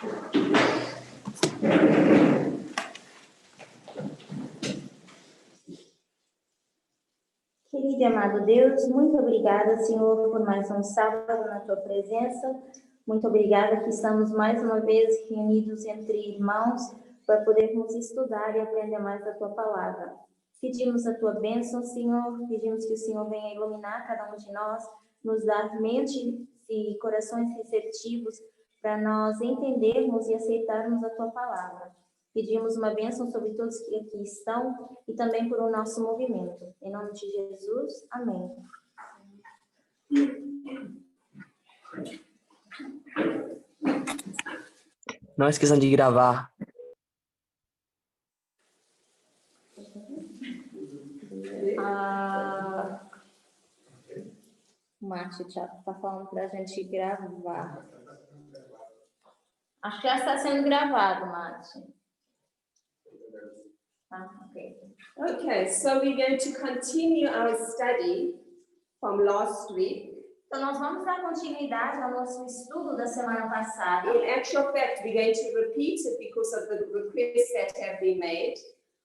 Querido e amado Deus, muito obrigada, Senhor, por mais um sábado na Tua presença. Muito obrigada que estamos mais uma vez reunidos entre irmãos para podermos estudar e aprender mais da Tua palavra. Pedimos a Tua bênção, Senhor, pedimos que o Senhor venha iluminar cada um de nós, nos dar mente e corações receptivos para nós entendermos e aceitarmos a Tua palavra. Pedimos uma bênção sobre todos que aqui estão e também por o nosso movimento. Em nome de Jesus, amém. Não esqueçam de gravar. O Márcio está falando para a gente gravar. Acho que já está sendo gravado, Márcio. Okay, so we're going to continue our study from last week. Então, nós vamos dar continuidade ao nosso estudo da semana passada. In actual fact, we're going to repeat it because of the requests that have been made.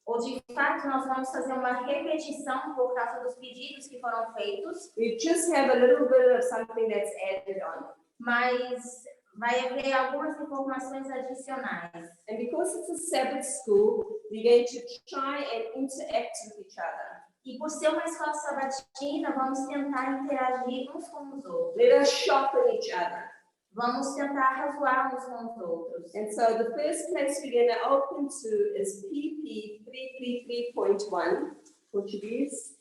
Ou, de fato, nós vamos fazer uma repetição por causa dos pedidos que foram feitos. We just have a little bit of something that's added on. Mas vai haver algumas informações adicionais. And because it's a Sabbath school, we're going to try and interact with each other. E por ser uma escola sabatina, vamos tentar interagir uns com os outros. Let us sharpen each other. Vamos tentar razoar uns com os outros. And so the first place we're going to open to is PP 333.1, Portuguese.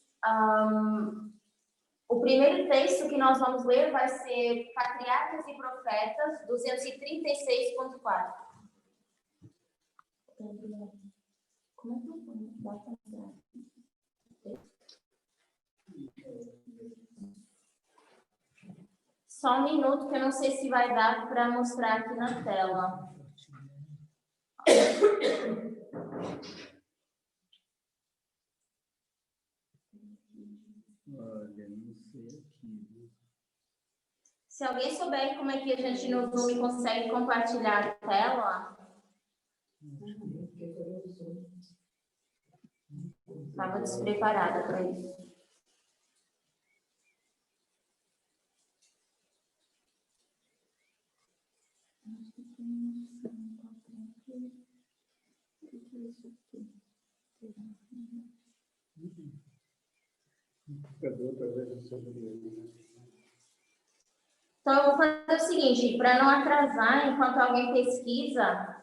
O primeiro texto que nós vamos ler vai ser Patriarcas e Profetas, 236.4. Como é que eu Só um minuto, que eu não sei se vai dar para mostrar aqui na tela. Olha, não sei aqui. Se alguém souber como é que a gente no Zoom consegue compartilhar a tela. Estava despreparada para isso. Então, eu vou fazer o seguinte, para não atrasar, enquanto alguém pesquisa,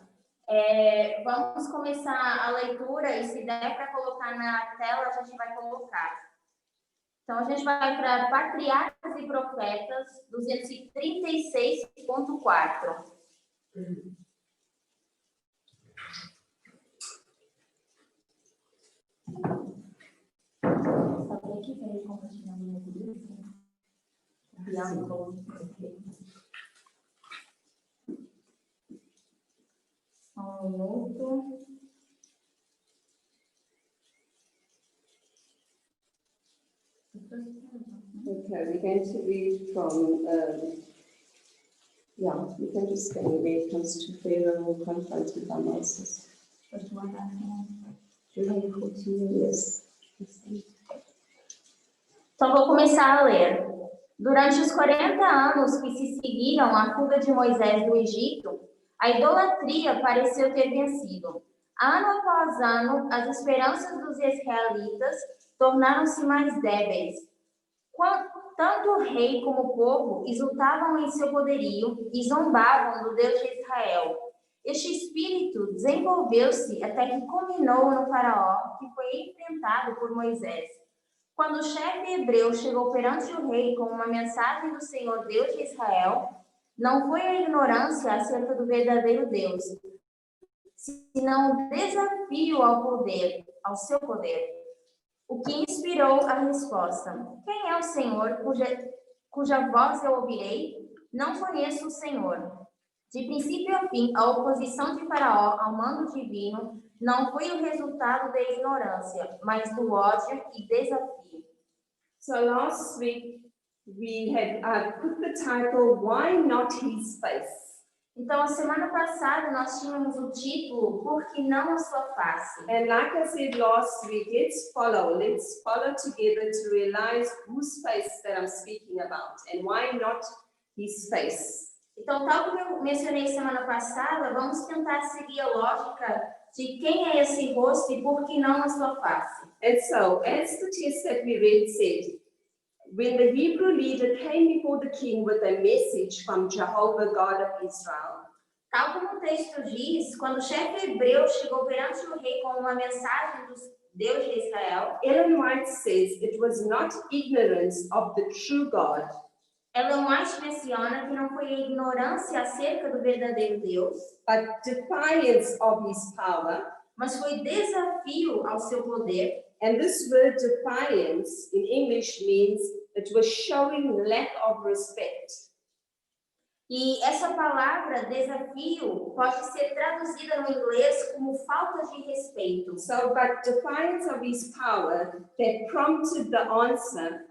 vamos começar a leitura e se der para colocar na tela, a gente vai colocar. Então, a gente vai para Patriarcas e Profetas, 236.4. Sabe aqui para ele compartilhar no meu grupo? Só um minuto. Okay, we're going to read from, we can just stay where it comes to Pharaoh who confronted by Moses. Yes. Então, vou começar a ler. Durante os 40 anos que se seguiram à fuga de Moisés do Egito, a idolatria pareceu ter vencido. Ano após ano, as esperanças dos israelitas tornaram-se mais débeis. Tanto o rei como o povo exultavam em seu poderio e zombavam do Deus de Israel. Este espírito desenvolveu-se até que culminou no faraó, que foi enfrentado por Moisés. Quando o chefe hebreu chegou perante o rei com uma mensagem do Senhor Deus de Israel, não foi a ignorância acerca do verdadeiro Deus, senão o desafio ao seu poder, o que inspirou a resposta. Quem é o Senhor cuja voz eu ouvirei? Não conheço o Senhor. De princípio a fim, a oposição de Faraó ao mando divino não foi o resultado da ignorância, mas do ódio e desafio. So last week we had put the title, Why Not His Face? Então, a semana passada nós tínhamos o título Por que não a sua face? And like I said last week, let's follow together to realize whose face that I'm speaking about and why not his face. Então, tal como eu mencionei semana passada, vamos tentar seguir a lógica de quem é esse rosto e por que não a sua face. And so, as the text that we read said, when the Hebrew leader came before the king with a message from Jehovah, God of Israel, Tal como o texto diz, quando o chefe hebreu chegou perante o rei com uma mensagem do Deus de Israel, Ellen White says it was not ignorance of the true God, Ellen White menciona que não foi a ignorância acerca do verdadeiro Deus, but defiance of his power. mas foi desafio ao seu poder. And this word defiance in English means it was showing lack of respect. E essa palavra, desafio, pode ser traduzida no inglês como falta de respeito. So, but defiance of his power that prompted the answer,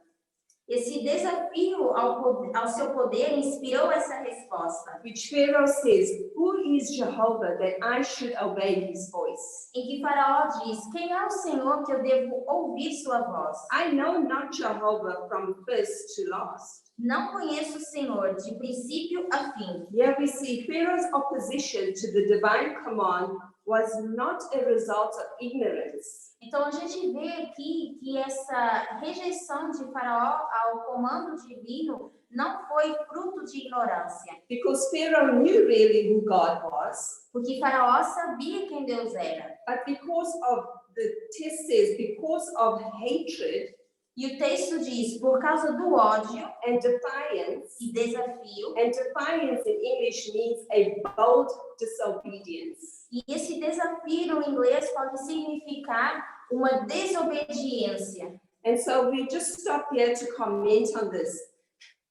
Esse desafio ao seu poder inspirou essa resposta, which Pharaoh says, who is Jehovah that I should obey his voice? em que Faraó diz: quem é o Senhor que eu devo ouvir sua voz? I know not Jehovah from first to last. Não conheço o Senhor de princípio a fim. Here we see Pharaoh's opposition to the divine command was not a result of ignorance. Então a gente vê aqui que essa rejeição de Faraó ao comando divino não foi fruto de ignorância, Because Pharaoh knew really who God was, porque Faraó sabia quem Deus era. but because of, the text says, because of hatred E o texto diz, por causa do ódio and defiance, e desafio, and defiance in English means a bold disobedience. e esse desafio no inglês pode significar uma desobediência. And so we just stop here to comment on this.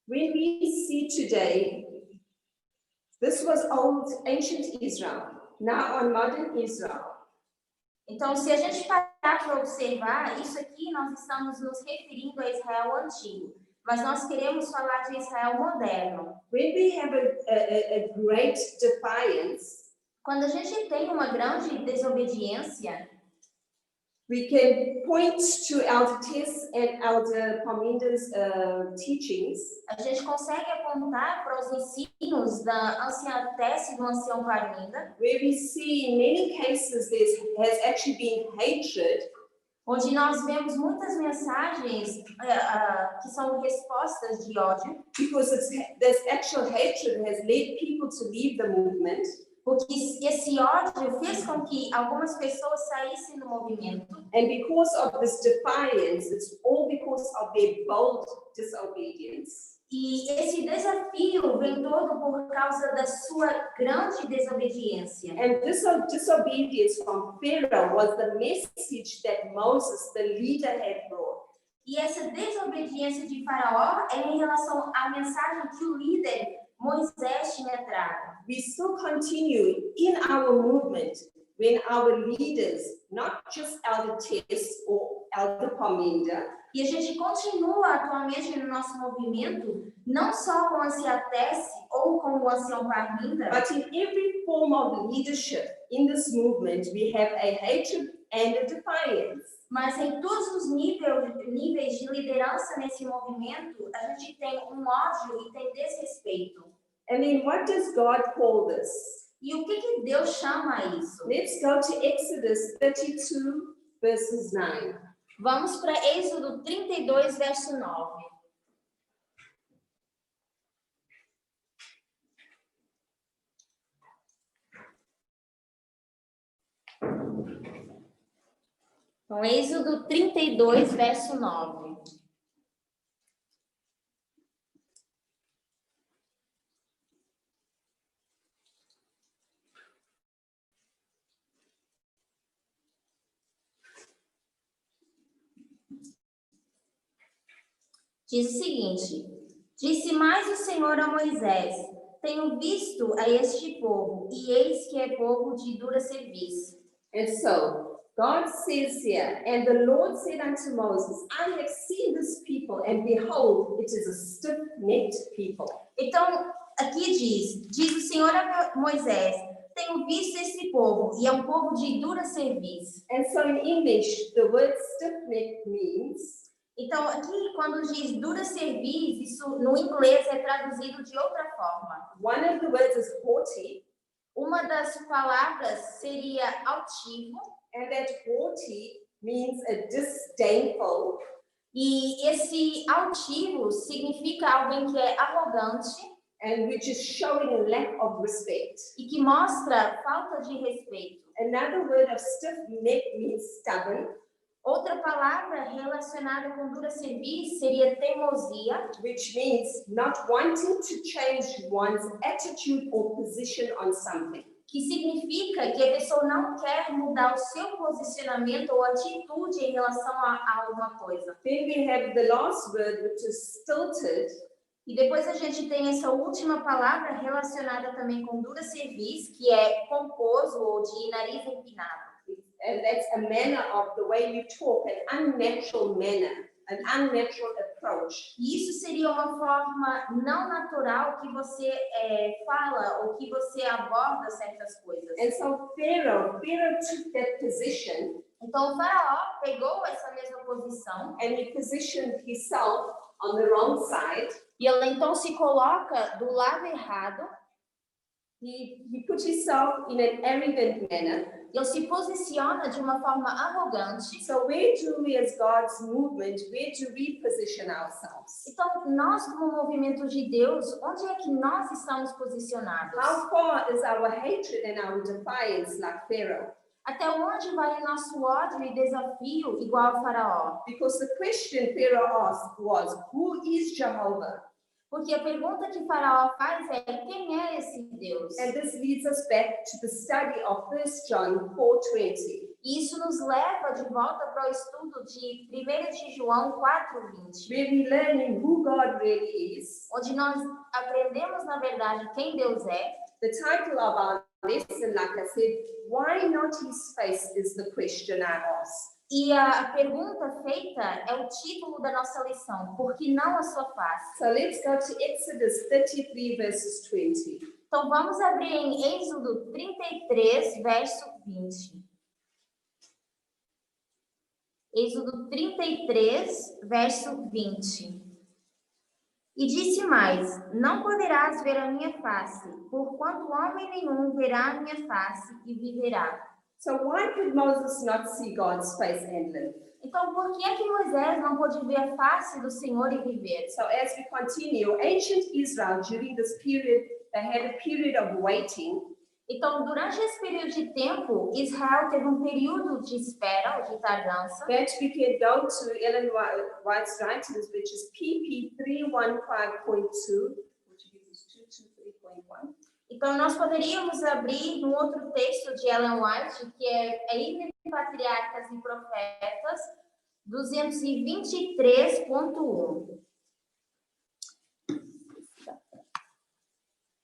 When we see today, this was old, ancient Israel, now on modern Israel. Então, se a gente parar para observar, isso aqui nós estamos nos referindo a Israel antigo, mas nós queremos falar de Israel moderno. When we have a great defiance, Quando a gente tem uma grande desobediência, we can point to Elder Tess and Elder Parminder's teachings, a gente consegue apontar para os ensinos da anciã Tess e do ancião Parminda, where we see in many cases there has actually been hatred, onde nós vemos muitas mensagens que são respostas de ódio, because this actual hatred has led people to leave the movement. porque esse ódio fez com que algumas pessoas saíssem do movimento. And because of this defiance, it's all because of their bold disobedience. E esse desafio vem todo por causa da sua grande desobediência. And this disobedience from Pharaoh was the message that Moses, the leader, had brought. E essa desobediência de Faraó é em relação à mensagem que o líder Moisés tinha trago. We still continue in our movement when our leaders, not just Elder Tess or Elder Parminder, E a gente continua atualmente no nosso movimento, não só com a anciã Tess ou com o ancião Parminda, but in every form of leadership in this movement, we have a hatred and a defiance. mas em todos os níveis de liderança nesse movimento, a gente tem um ódio e tem desrespeito. And then what does God call this? E o que Deus chama isso? Let's go to Exodus 32, verses 9. Vamos para Êxodo 32, verso 9. Então, Êxodo 32, verso 9. Diz o seguinte: disse mais o Senhor a Moisés: tenho visto a este povo, e eis que é povo de dura serviço. And so God says here, and the Lord said unto Moses, I have seen this people, and behold, it is a stiff-necked people. Então, Aqui diz o Senhor a Moisés, tenho visto esse povo, e é um povo de dura cerviz. And so in English, the word stiff-necked means Então, aqui, quando diz dura cerviz, isso no inglês é traduzido de outra forma. one of the words is haughty, Uma das palavras seria altivo, and that haughty means a disdainful, e esse altivo significa alguém que é arrogante and which is showing lack of respect. e que mostra falta de respeito. Another word of stiff-necked means stubborn, Outra palavra relacionada com dura cerviz seria teimosia, which means not wanting to change one's attitude or position on something. que significa que a pessoa não quer mudar o seu posicionamento ou atitude em relação a alguma coisa. Then we have the last word, which is stilted, E depois a gente tem essa última palavra relacionada também com dura cerviz, que é pomposo ou de nariz empinado. and that's a manner of the way you talk, an unnatural manner, an unnatural approach. E isso seria uma forma não natural que você fala ou que você aborda certas coisas. And so Pharaoh took that position Então o faraó pegou essa mesma posição and he positioned himself on the wrong side. e ele então se coloca do lado errado. He put himself in an arrogant manner. Ele se posiciona de uma forma arrogante. So where do we, as God's movement, where do we position ourselves? Então, nós como movimento de Deus, onde é que nós estamos posicionados? How far is our hatred and our defiance like Pharaoh? Até onde vai o nosso ódio e desafio igual ao faraó? Because the question Pharaoh asked was, who is Jehovah? Porque a pergunta que Faraó faz é: quem é esse Deus? And this leads us back to the study of 1 John 4:20. E isso nos leva de volta para o estudo de 1 de João 4:20, Where we learn who God really is. onde nós aprendemos, na verdade, quem Deus é. The title of our lesson, like I said, why not his face, is the question I ask. E a pergunta feita é o título da nossa lição: por que não a sua face? So let's go to Exodus 33 verses 20. Então vamos abrir em Êxodo 33, verso 20. Êxodo 33, verso 20. E disse mais: não poderás ver a minha face, porquanto homem nenhum verá a minha face e viverá. So why could Moses not see God's face and live? Então, por que é que Moisés não pôde ver a face do Senhor e viver? So as we continue, ancient Israel, during this period, they had a period of waiting. Então, durante esse período de tempo, Israel teve um período de espera, ou de tardança. That we can go to Ellen White's writings, which is PP 315.2, which is 223.1. Então, nós poderíamos abrir no outro texto de Ellen White, que é Entre Patriarcas e Profetas, 223.1.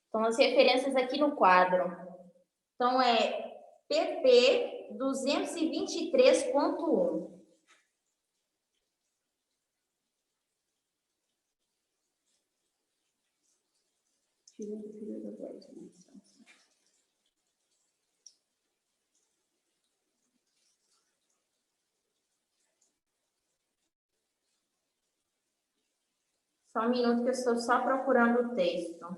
Então, as referências aqui no quadro. Então, é PP 223.1. Só um minuto que eu estou só procurando o texto.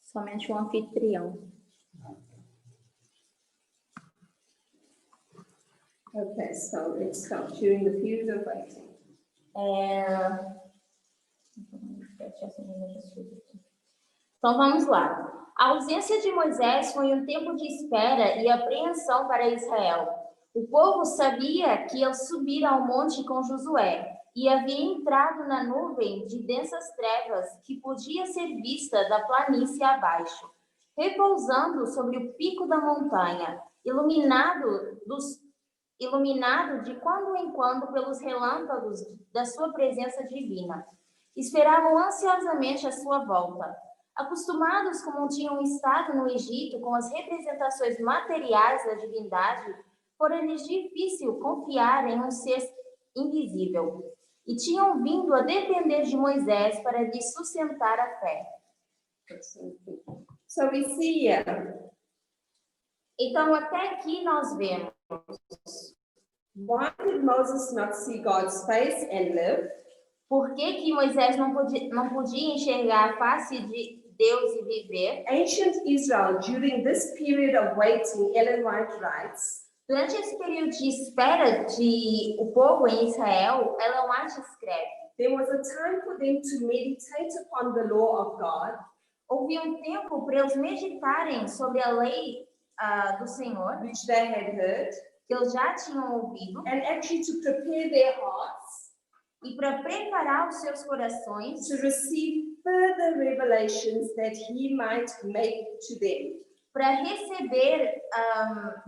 Somente o anfitrião. Okay, so let's start during the period of waiting. Então vamos lá. A ausência de Moisés foi um tempo de espera e apreensão para Israel. O povo sabia que ele subira ao monte com Josué e havia entrado na nuvem de densas trevas que podia ser vista da planície abaixo, repousando sobre o pico da montanha, iluminado iluminado de quando em quando pelos relâmpagos da sua presença divina. Esperavam ansiosamente a sua volta. Acostumados como tinham estado no Egito com as representações materiais da divindade, fora-lhes difícil confiar em um ser invisível, e tinham vindo a depender de Moisés para lhes sustentar a fé. So we see here, Então, até aqui nós vemos why did Moses not see God's face and live? por que Moisés não podia enxergar a face de Deus e viver. Ancient Israel, during this period of waiting, Ellen White writes, Durante esse período de espera de o povo em Israel, Ellen White escreve: there was a time for them to meditate upon the law of God, houve um tempo para eles meditarem sobre a lei do Senhor, which they had heard, que eles já tinham ouvido, and actually to prepare their hearts e para preparar os seus corações to receive further revelations that he might make to them. para receber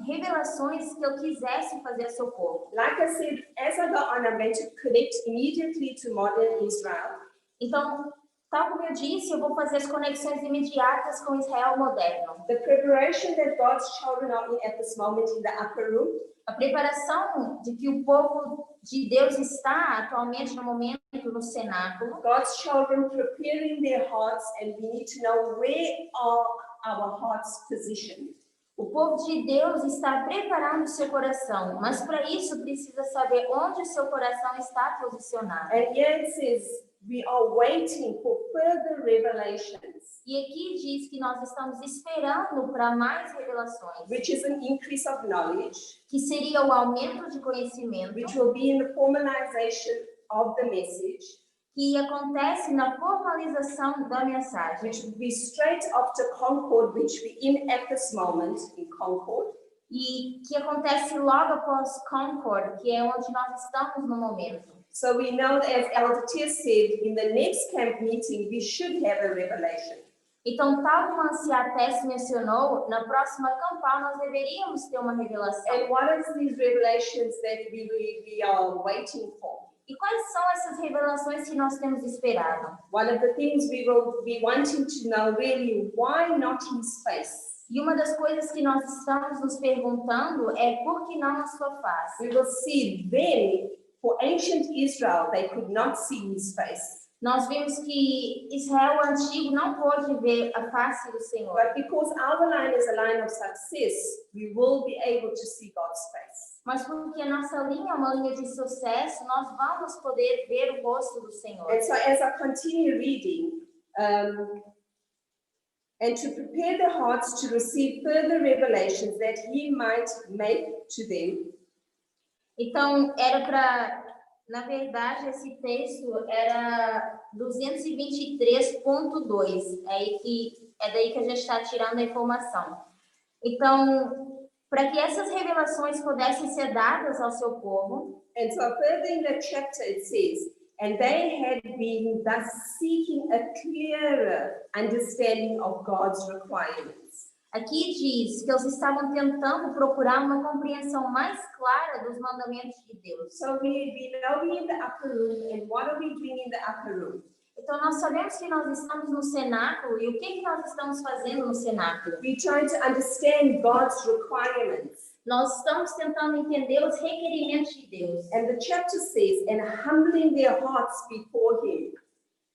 revelações que ele quisesse fazer ao seu povo. Like I said, as I go on, I'm going to connect immediately to modern Israel. Então, tal como eu disse, eu vou fazer as conexões imediatas com Israel moderno. The preparation that God's children are in at this moment in the upper room, A preparação de que o povo de Deus está atualmente no momento no cenáculo, God's children preparing their hearts, and we need to know where are our hearts positioned. o povo de Deus está preparando o seu coração, mas para isso precisa saber onde o seu coração está posicionado. And here it says, we are waiting for further revelations, E aqui diz que nós estamos esperando para mais revelações, which is an increase of knowledge, que seria o aumento de conhecimento, which will be in the formalization of the message, que acontece na formalização da mensagem, which will be straight after Concord, which we're in at this moment in Concord. e que acontece logo após Concord, que é onde nós estamos no momento. So we know that, as Elder Tia said, in the next camp meeting, we should have a revelation. Então, tal como a Anciã Tess mencionou, na próxima campal nós deveríamos ter uma revelação. And what is these revelations that we are waiting for? E quais são essas revelações que nós temos esperado? One of the things we will be wanting to know really, why not his face? E uma das coisas que nós estamos nos perguntando é por que não a sua face? We will see then, for ancient Israel, they could not see his face. Nós vimos que Israel antigo não pôde ver a face do Senhor. But because our line is a line of success, we will be able to see God's face. Mas porque a nossa linha é uma linha de sucesso, nós vamos poder ver o rosto do Senhor. And so as I continue reading, and to prepare the hearts to receive further revelations that he might make to them. Então, era para, na verdade, esse texto era 223.2, é daí que a gente está tirando a informação. Então, para que essas revelações pudessem ser dadas ao seu povo, And so further in the chapter it says, and they had been thus seeking a clearer understanding of God's requirements. aqui diz que eles estavam tentando procurar uma compreensão mais clara dos mandamentos de Deus. So we know we're in the upper room, and what are we doing in the upper room? Então, nós sabemos que nós estamos no cenáculo, e o que nós estamos fazendo no cenáculo? We're trying to understand God's requirements. Nós estamos tentando entender os requerimentos de Deus. And the chapter says, and humbling their hearts before him.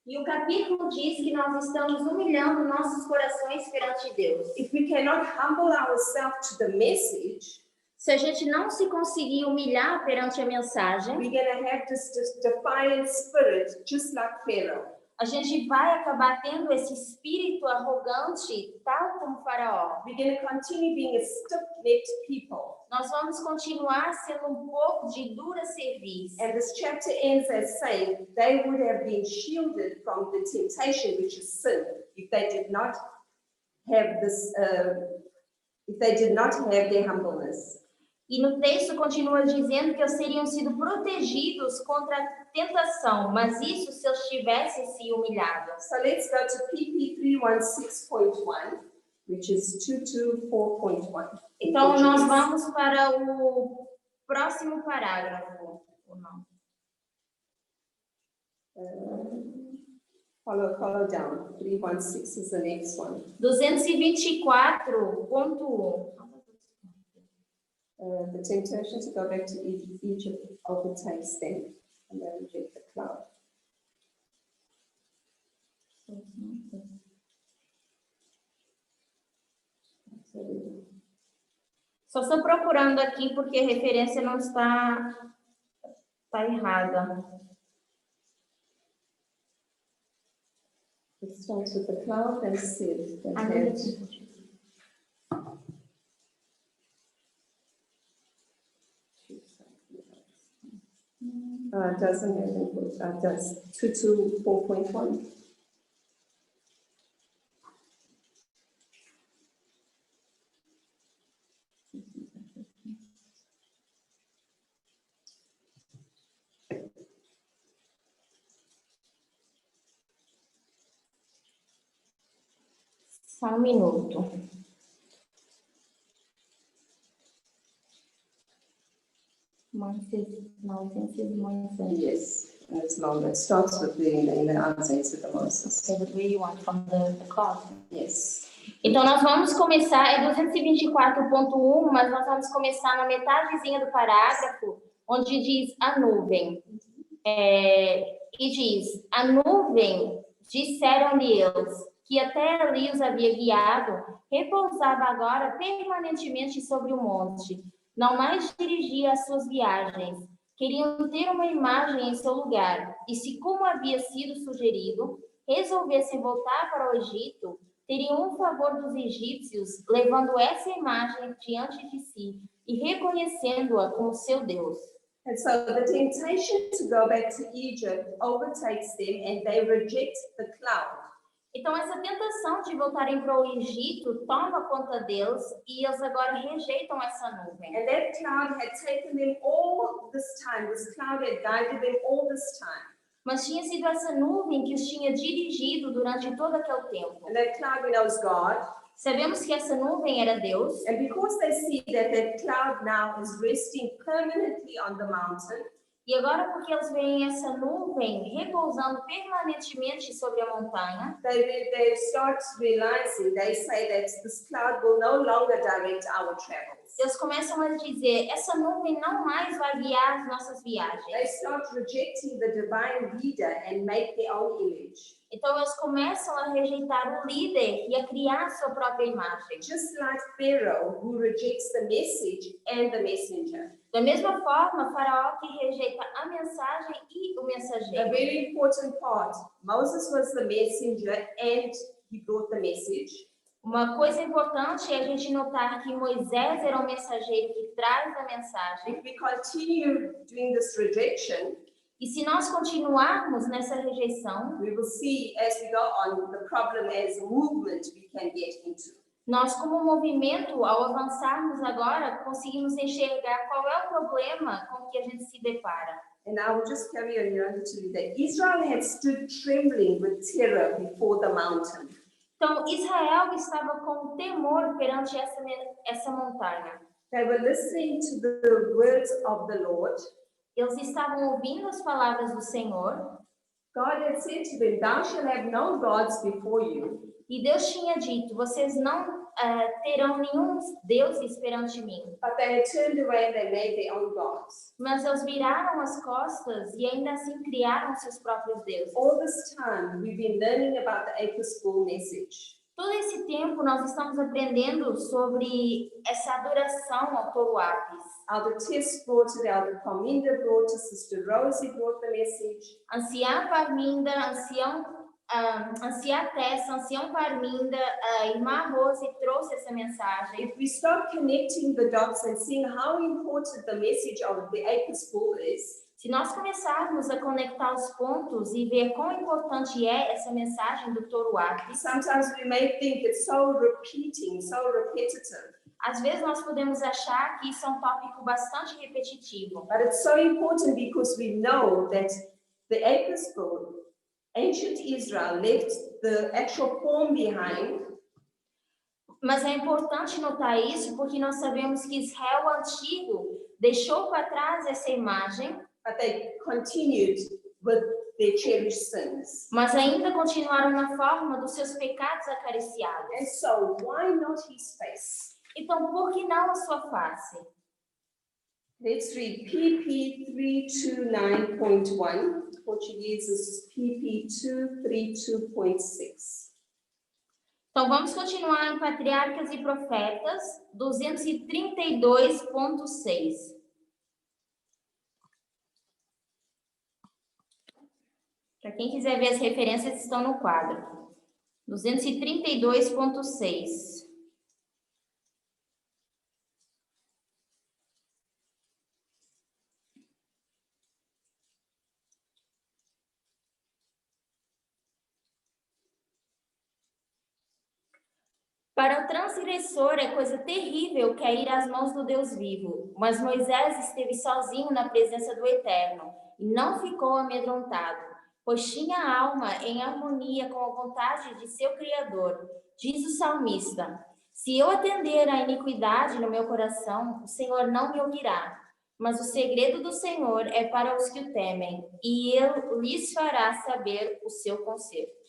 E o capítulo diz que nós estamos humilhando nossos corações perante Deus. If we cannot humble ourselves to the message, Se a gente não se conseguir humilhar perante a mensagem, we're going to have this defiant spirit, just like Pharaoh. a gente vai acabar tendo esse espírito arrogante, tal como Faraó. We're going to continue being a stiff-necked people. Nós vamos continuar sendo um pouco de dura cerviz. And this chapter ends as saying they would have been shielded from the temptation, which is sin, if they did not have this, if they did not have their humbleness. E no texto continua dizendo que eles teriam sido protegidos contra a tentação, mas isso se eles tivessem se humilhado. So let's go to PP 316.1, which is 224.1. Então, nós vamos para o Próximo parágrafo. Ou não? Follow down. 316 is the next one. 224.1. The temptation to go back to Egypt overtakes them, and they reject the cloud. Só estou procurando aqui porque a referência não está errada. It starts with the cloud and said that Ah, had doesn't have input, does 224.1. Só um minuto. Yes, and it's long. It starts with in the answers to the Moses. Okay, but where you want from the clause? Yes. Então, nós vamos começar, é 224.1, mas nós vamos começar na metadezinha do parágrafo, onde diz a nuvem. E diz, a nuvem, disseram-lhe eles, que até ali os havia guiado, repousava agora permanentemente sobre o monte, não mais dirigia as suas viagens. Queriam ter uma imagem em seu lugar, e se, como havia sido sugerido, resolvessem voltar para o Egito, teriam um favor dos egípcios, levando essa imagem diante de si e reconhecendo-a como seu Deus. And so the temptation to go back to Egypt overtakes them and they reject the cloud. Então, essa tentação de voltarem para o Egito toma conta deles e eles agora rejeitam essa nuvem. And that cloud had taken them all this time. This cloud had guided them all this time. Mas tinha sido essa nuvem que os tinha dirigido durante todo aquele tempo. And that cloud we know is God. Sabemos que essa nuvem era Deus. And because they see that that cloud now is resting permanently on the mountain, E agora, porque eles veem essa nuvem repousando permanentemente sobre a montanha, they start realizing, they say that this cloud will no longer direct our travels. eles começam a dizer, essa nuvem não mais vai guiar as nossas They viagens. start rejecting the divine leader and make their own image. Então, eles começam a rejeitar o líder e a criar sua própria imagem. Just like Pharaoh, who rejects the message and the messenger. Da mesma forma, Faraó que rejeita a mensagem e o A mensageiro. very important part, Moses was the messenger and he brought the message. Uma coisa importante é a gente notar que Moisés era o mensageiro que traz a mensagem. If we continue doing this rejection, E se nós continuarmos nessa rejeição, we will see as we go on the problem as a movement we can get into. nós, como movimento, ao avançarmos agora, conseguimos enxergar qual é o problema com que a gente se depara. And I will just carry on here to read that Israel had stood trembling with terror before the mountain. Então, Israel estava com temor perante essa montanha. They were listening to the words of the Lord. Eles estavam ouvindo as palavras do Senhor. God had said to them, "Thou shalt have no gods before you." E Deus tinha dito, vocês não terão nenhum deuses perante mim. But they had turned away and they made their own gods. Mas eles viraram as costas e ainda assim criaram seus próprios deuses. All this time, we've been learning about the Apis Bull message. Todo esse tempo nós estamos aprendendo sobre essa adoração ao touro Apis. Elder Tess brought it, Elder Palminda brought it, Sister Rosie brought the message. Anciã Parminda, anciã Tessa, ancião Parminda, a irmã Rose trouxe essa mensagem. If we start connecting the dots and seeing how important the message of the Apis Bull is, Se nós começarmos a conectar os pontos e ver quão importante é essa mensagem do touro Apis, sometimes we may think it's so repeating, so repetitive. às vezes nós podemos achar que isso é um tópico bastante repetitivo. But it's so important because we know that the Apis Bull, ancient Israel, left the actual form behind. Mas é importante notar isso porque nós sabemos que Israel antigo deixou para trás essa imagem, but they continued with their cherished sins. mas ainda continuaram na forma dos seus pecados acariciados. And so, why not his face? Então, por que não a sua face? Let's read PP 329.1. Portuguese is PP 232.6. Então, vamos continuar em Patriarcas e Profetas, 232.6. Para quem quiser ver as referências, estão no quadro. 232.6. Para o transgressor é coisa terrível cair às mãos do Deus vivo, mas Moisés esteve sozinho na presença do Eterno e não ficou amedrontado, pois tinha a alma em harmonia com a vontade de seu Criador. Diz o salmista: se eu atender à iniquidade no meu coração, o Senhor não me ouvirá. Mas o segredo do Senhor é para os que o temem, e ele lhes fará saber o seu conserto.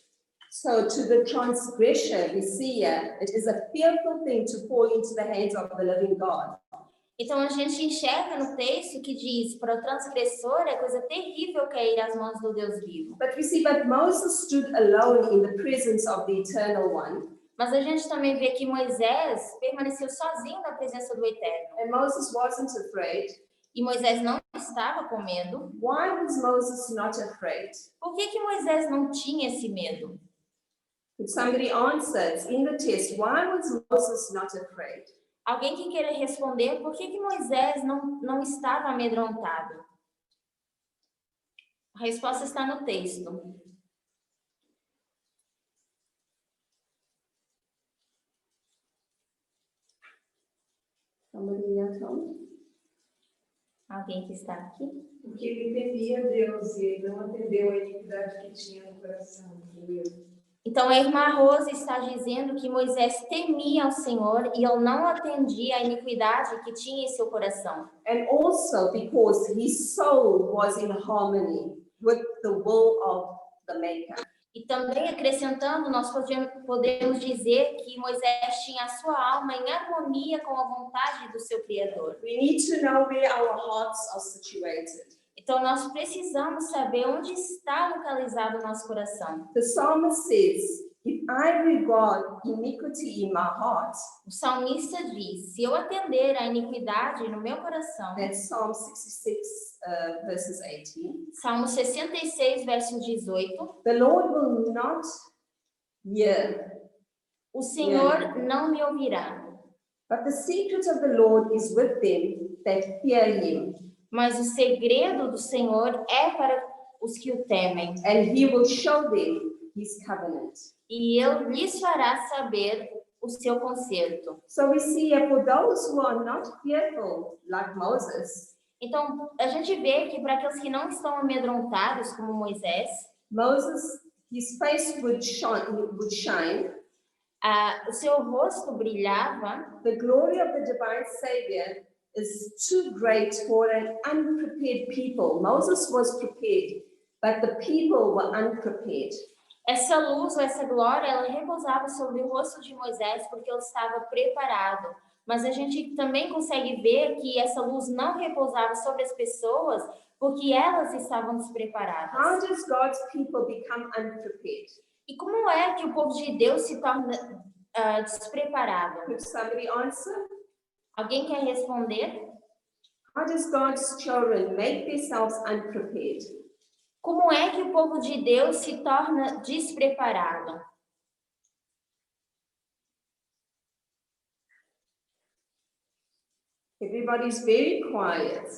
So to the transgressor, we see here, it is a fearful thing to fall into the hands of the living God. Então a gente enxerga no texto que diz, para o transgressor é coisa terrível cair às mãos do Deus vivo. But we see that Moses stood alone in the presence of the Eternal One. Mas a gente também vê que Moisés permaneceu sozinho na presença do Eterno. And Moses wasn't afraid. E Moisés não estava com medo. Why was Moses not afraid? Por que Moisés não tinha esse medo? If somebody answers in the test, why was Moses not afraid? Alguém que queira responder por que Moisés não estava amedrontado? A resposta está no texto. Somebody else know? Alguém que está aqui? Porque ele temia Deus e ele não atendeu a iniquidade que tinha no coração, entendeu? Então, a irmã Rosa está dizendo que Moisés temia ao Senhor e ele não atendia à iniquidade que tinha em seu coração. And also because his soul was in harmony with the will of the Maker. E também acrescentando, nós podemos dizer que Moisés tinha a sua alma em harmonia com a vontade do seu Criador. We need to know where our hearts are situated. Então, nós precisamos saber onde está localizado o nosso coração. The psalmist says, if I regard iniquity in my heart, O salmista diz, se eu atender à iniquidade no meu coração, that's Psalm 66, verses 18, Salmo 66, verso 18, the Lord will not hear, o Senhor não me ouvirá, but the secret of the Lord is with them that fear him, mas o segredo do Senhor é para os que o temem, and he will show them his covenant. e ele lhes fará saber o seu conserto. So we see here, for those who are not fearful, like Moses, Então, a gente vê que para aqueles que não estão amedrontados, como Moisés, Moses, his face would shine. O seu rosto brilhava, The glory of the divine Savior is too great for an unprepared people. Moses was prepared, but the people were unprepared. essa luz ou essa glória, ela repousava sobre o rosto de Moisés porque ele estava preparado. Mas a gente também consegue ver que essa luz não repousava sobre as pessoas porque elas estavam despreparadas. How does God's people become unprepared? E como é que o povo de Deus se torna despreparado? Could somebody answer? Alguém quer responder? How does God's children make themselves unprepared? Como é que o povo de Deus se torna despreparado? Everybody's very quiet.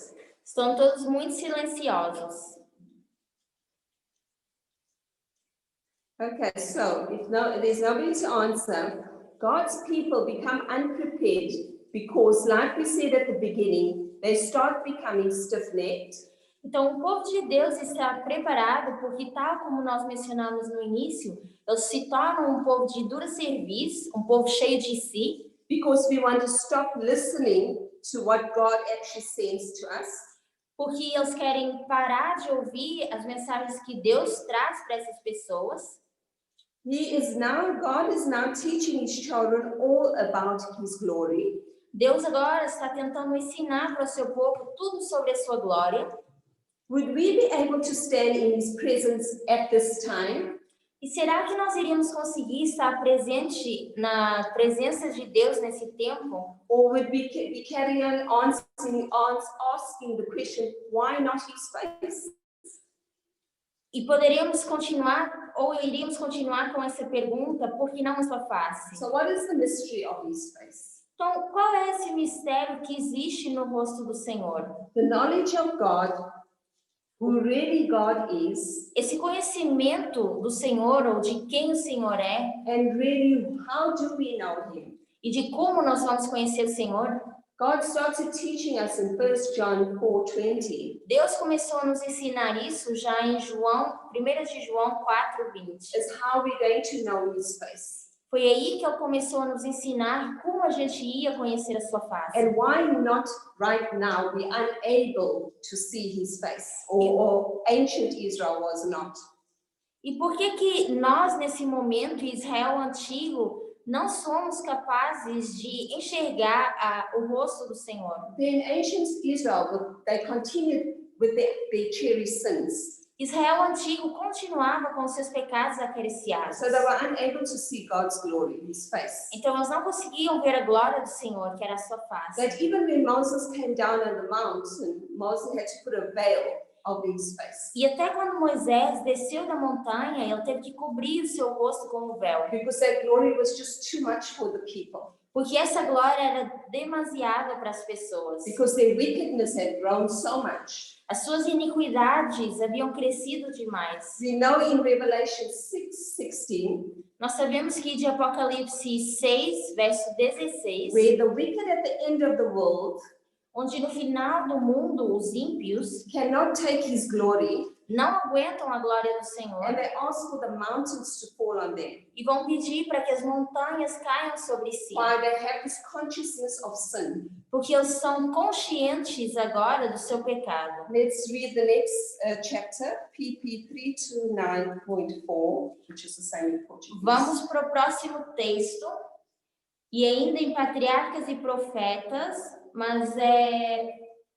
Estão todos muito silenciosos. Okay, so if there's nobody to answer, God's people become unprepared because, like we said at the beginning, they start becoming stiff-necked. Então, o povo de Deus está preparado porque, tal como nós mencionamos no início, eles se tornam um povo de dura cerviz, um povo cheio de si, Because we want to stop listening to what God actually sends to us. Porque eles querem parar de ouvir as mensagens que Deus traz para essas pessoas. God is now teaching his children all about his glory. Deus agora está tentando ensinar para o seu povo tudo sobre a sua glória. Would we be able to stand in his presence at this time? E será que nós iríamos conseguir estar presente na presença de Deus nesse tempo? Or would we be carrying on asking the question, why not his face? E poderíamos continuar, ou iríamos continuar com essa pergunta, por que não a sua face? So what is the mystery of his face? Então, qual é esse mistério que existe no rosto do Senhor? The knowledge of God, who really God is, Esse conhecimento do Senhor, ou de quem o Senhor é, and really how do we know him? e de como nós vamos conhecer o Senhor, God started teaching us in 1 John 4:20. Deus começou a nos ensinar isso já em 1 de João 4:20. Is how we're going to know his face. Foi aí que ele começou a nos ensinar como a gente ia conhecer a sua face. And why not right now we unable to see his face, or ancient Israel was not. E por que nós, nesse momento, Israel antigo, não somos capazes de enxergar o rosto do Senhor? Then ancient Israel, they continued with their cherished sins. Israel antigo continuava com seus pecados acariciados. So they were unable to see God's glory, his face. Então eles não conseguiam ver a glória do Senhor, que era a sua face. That even when Moses came down on the mountain, Moses had to put a veil over his face. E até quando Moisés desceu da montanha, ele teve que cobrir o seu rosto com o véu. Because that glory was just too much for the people. Porque essa glória era demasiada para as pessoas. Because their wickedness had grown so much. As suas iniquidades haviam crescido demais. We know in Revelation 6:16, Nós sabemos que de Apocalipse 6, verso 16, where the wicked at the end of the world onde no final do mundo os ímpios cannot take his glory, não aguentam a glória do Senhor and they ask for the mountains to fall on them. e vão pedir para que as montanhas caiam sobre si. Why they have this consciousness of sin. Porque eles são conscientes agora do seu pecado. Let's read the next chapter, PP 329.4, which is the same in Portuguese. Vamos para o próximo texto. E ainda em Patriarcas e Profetas, mas é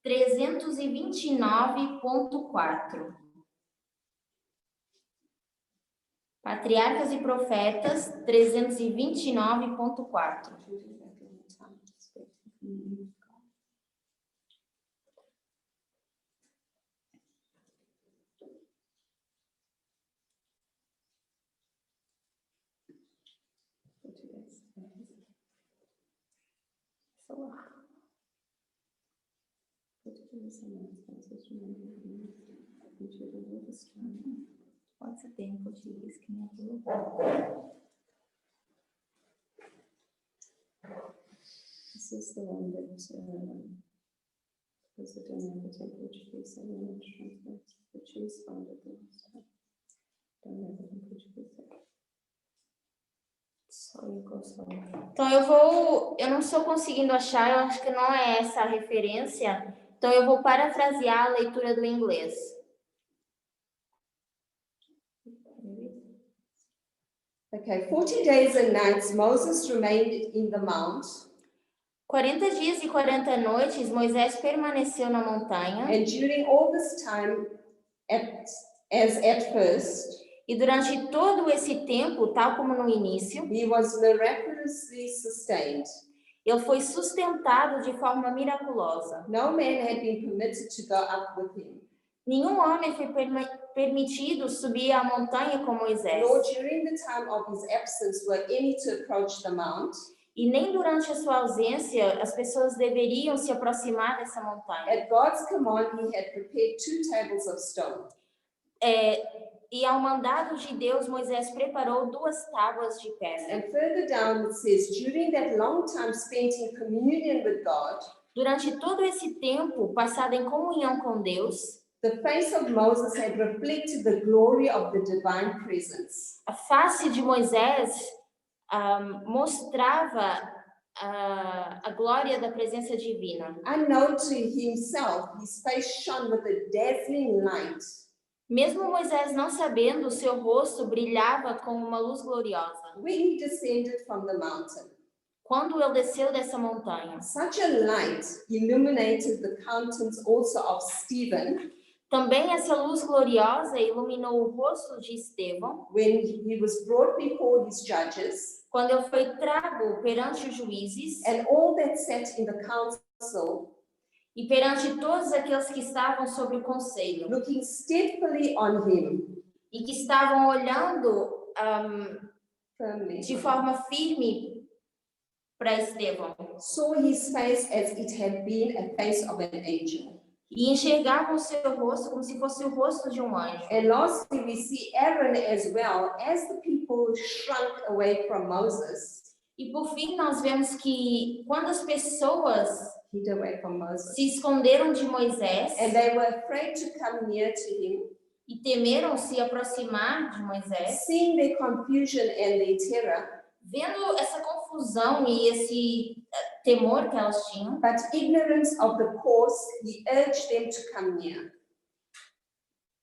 329.4. Patriarcas e Profetas, 329.4. Pode ser em português, que nem aquilo. This is the one that was the dynamic in Portuguese, and then it translates Portuguese found it the last time. Dynamic in Portuguese. Então eu não estou conseguindo achar, eu acho que não é essa a referência. Então eu vou parafrasear a leitura do inglês. Okay, 40 days and nights Moses remained in the mount. 40 dias e 40 noites Moisés permaneceu na montanha. And during all this time, as at first, E durante todo esse tempo, tal como no início, he was miraculously sustained. ele foi sustentado de forma miraculosa. No man had been permitted to go up with him. Nenhum homem foi permitido subir a montanha com Moisés. Nor during the time of his absence were any to approach the mount. E nem durante a sua ausência as pessoas deveriam se aproximar dessa montanha. At God's command, he had prepared 2 tables of stone. E ao mandado de Deus, Moisés preparou 2 tábuas de pedra. And further down it says, during that long time spent in communion with God, Durante todo esse tempo passado em comunhão com Deus, the face of Moses had reflected the glory of the divine presence. a face de Moisés mostrava a glória da presença divina. Unknown to himself, his face shone with a dazzling light. Mesmo Moisés não sabendo, o seu rosto brilhava com uma luz gloriosa. When he descended from the mountain, Quando ele desceu dessa montanha, such a light illuminated the countenance also of Stephen também essa luz gloriosa iluminou o rosto de Estevão, when he was brought before his judges, quando ele foi trago perante os juízes and all that sat in the council, e perante todos aqueles que estavam sobre o conselho looking steadfastly on him, e que estavam olhando firmly, de forma firme para Estevão saw his face as it had been a face of an angel. e enxergavam o seu rosto como se fosse o rosto de um anjo. And lastly, we see Aaron as well, as the people shrunk away from Moses, E por fim nós vemos que quando as pessoas hid away from Moses, se esconderam de Moisés and they were afraid to come near to him, e temeram se aproximar de Moisés, seeing their confusion and their terror, vendo essa confusão e esse temor que elas tinham, but ignorance of the course, he urged them to come near.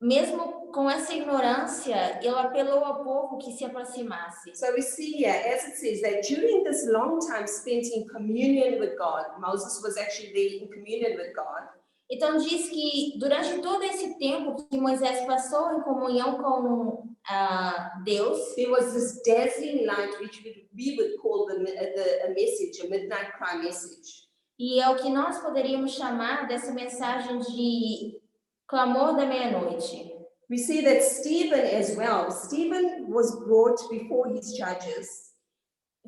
mesmo com essa ignorância, ele apelou ao povo que se aproximasse. So we see here, as it says, that during this long time spent in communion with God, Moses was actually there in communion with God. Então diz que durante todo esse tempo que Moisés passou em comunhão com Deus, There was this dazzling light, which we would call a message, a midnight cry message. e é o que nós poderíamos chamar dessa mensagem de clamor da meia-noite. We see that Stephen as well. Stephen was brought before his judges,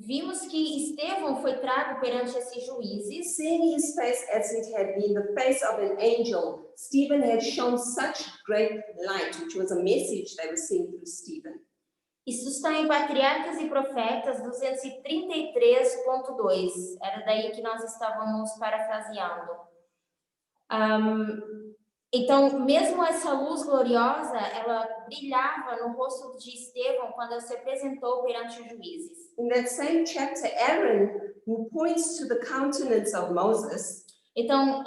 Vimos que Estevão foi trago perante esses juízes, seeing his face as it had been the face of an angel. Stephen had shown such great light, which was a message they were seeing through Stephen. Isso está em Patriarcas e Profetas 233.2. Era daí que nós estávamos parafraseando. Então, mesmo essa luz gloriosa, ela brilhava no rosto de Estevão quando ele se apresentou perante os juízes. In that same chapter, Aaron, who points to the countenance of Moses, Então,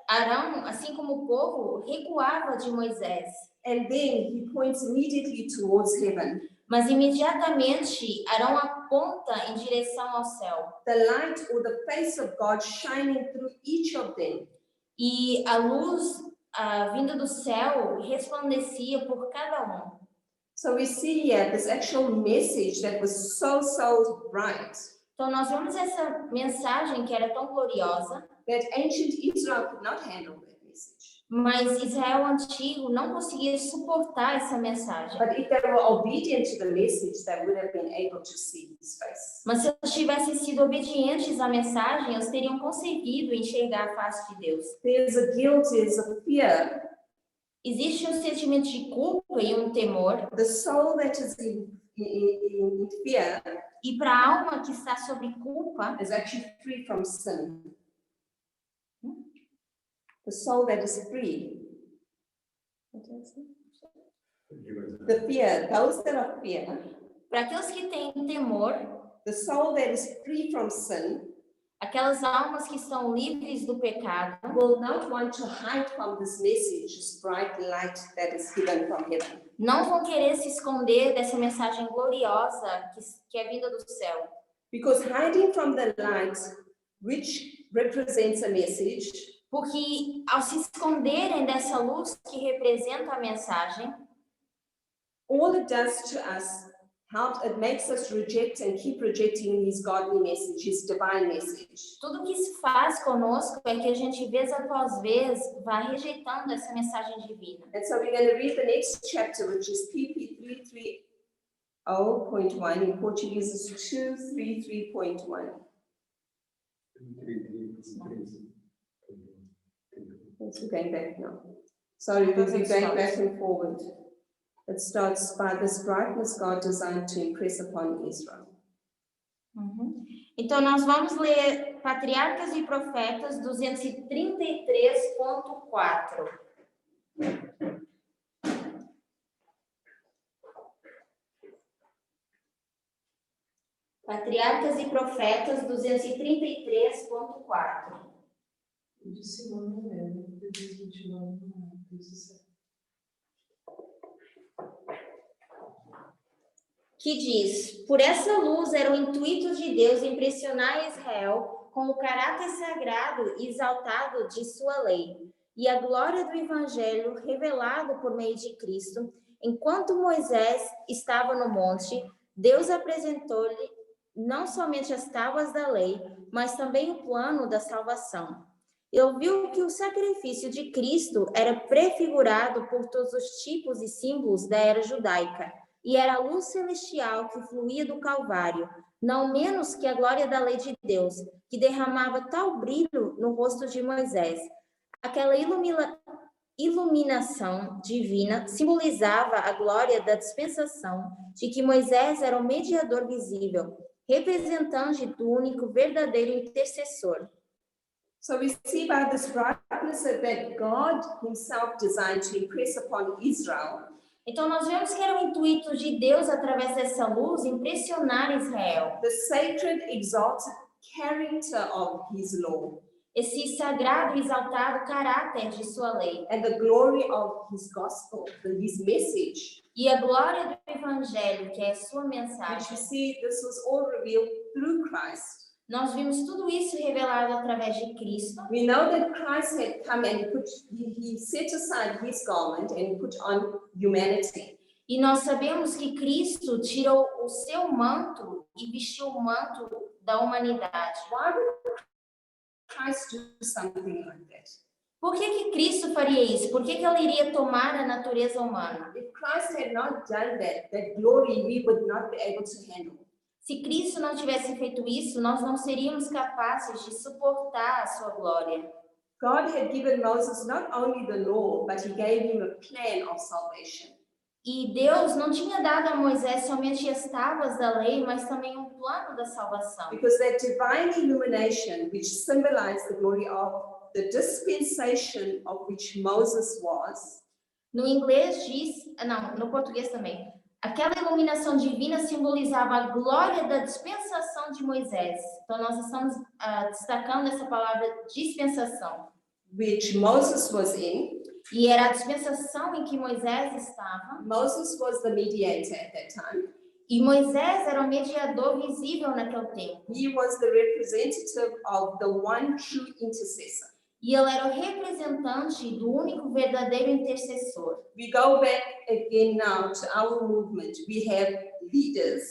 Arão, assim como o povo, recuava de Moisés. and then he points immediately towards heaven. Mas imediatamente Arão aponta em direção ao céu. The light or the face of God shining through each of them. E a luz vinda do céu resplandecia por cada um. So we see here this actual message that was so bright Então nós vemos essa mensagem que era tão gloriosa, that ancient Israel could not handle that message. mas Israel antigo não conseguia suportar essa mensagem. But if they were obedient to the message, they would have been able to see his face. Mas se eles tivessem sido obedientes à mensagem, eles teriam conseguido enxergar a face de Deus. There's a guilt, there's a fear. Existe um sentimento de culpa e um temor, The soul that is in fear e para a alma que está sob culpa, is actually free from sin. The soul that is free. What did I say? The fear, those that are fear, para aqueles que têm temor, the soul that is free from sin aquelas almas que estão livres do pecado, will not want to hide from this message, this bright light that is given from heaven. não vão querer se esconder dessa mensagem gloriosa que é vinda do céu. Because hiding from the light, which represents a message, Porque ao se esconderem dessa luz que representa a mensagem, all it does to us, it makes us reject and keep rejecting his godly message, his divine message. tudo que isso faz conosco é que a gente, vez após vez, vai rejeitando essa mensagem divina. And so we're going to read the next chapter, which is PP 330.1. In Portuguese, is 233.1. Yes, we're going back now. Sorry, we're going back and forward. It starts by this brightness God designed to impress upon Israel. Então, nós vamos ler Patriarcas e Profetas 233.4. Patriarcas e Profetas 233.4. O de Simão não é, né? O de 29 não é. Que diz: por essa luz era o intuito de Deus impressionar Israel com o caráter sagrado e exaltado de sua lei, e a glória do Evangelho revelado por meio de Cristo. Enquanto Moisés estava no monte, Deus apresentou-lhe não somente as tábuas da lei, mas também o plano da salvação. Ele viu que o sacrifício de Cristo era prefigurado por todos os tipos e símbolos da era judaica, e era a luz celestial que fluía do Calvário, não menos que a glória da lei de Deus, que derramava tal brilho no rosto de Moisés. Aquela iluminação divina simbolizava a glória da dispensação de que Moisés era o mediador visível, representante do único verdadeiro intercessor. So we see by this brightness that God himself designed to impress upon Israel Então nós vemos que era o intuito de Deus, através dessa luz, impressionar Israel. the sacred, exalted character of his law Esse sagrado e exaltado caráter de sua lei. and the glory of his gospel, his message. E a glória do Evangelho, que é a sua Which we mensagem. see this was all revealed through Christ. Nós vimos tudo isso revelado através de Cristo. We know that Christ had come and he set aside his garment and put on humanity. E nós sabemos que Cristo tirou o seu manto e vestiu o manto da humanidade. Why would Christ do something like that? Por que Cristo faria isso? Por que ele iria tomar a natureza humana? If Christ had not done that glory we would not be able to handle. Se Cristo não tivesse feito isso, nós não seríamos capazes de suportar a sua glória. God had given Moses not only the law, but he gave him a plan of salvation. E Deus não tinha dado a Moisés somente as tábuas da lei, mas também um plano da salvação. Because that divine illumination, which symbolized the glory of the dispensation of which Moses was, No inglês diz, não, no português também. Aquela iluminação divina simbolizava a glória da dispensação de Moisés. Então nós estamos destacando essa palavra dispensação. which Moses was in. E era a dispensação em que Moisés estava. Moses was the mediator at that time. E Moisés era o mediador visível naquele tempo. He was the representative of the one true intercessor. E ele era o representante do único verdadeiro intercessor. We go back again now to our movement. We have leaders.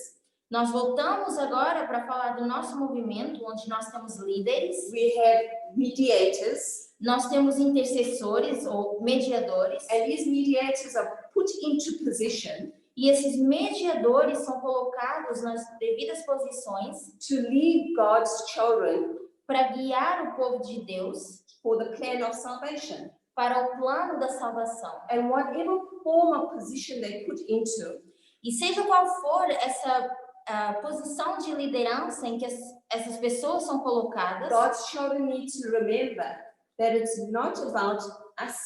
Nós voltamos agora para falar do nosso movimento, onde nós temos líderes, We have mediators. nós temos intercessores ou mediadores, And these mediators are put into position e esses mediadores são colocados nas devidas posições to lead God's children para guiar o povo de Deus for the plan of salvation. para o plano da salvação. And whatever form of position they put into, E seja qual for essa posição de liderança em que essas pessoas são colocadas, God's children need to remember that it's not about us.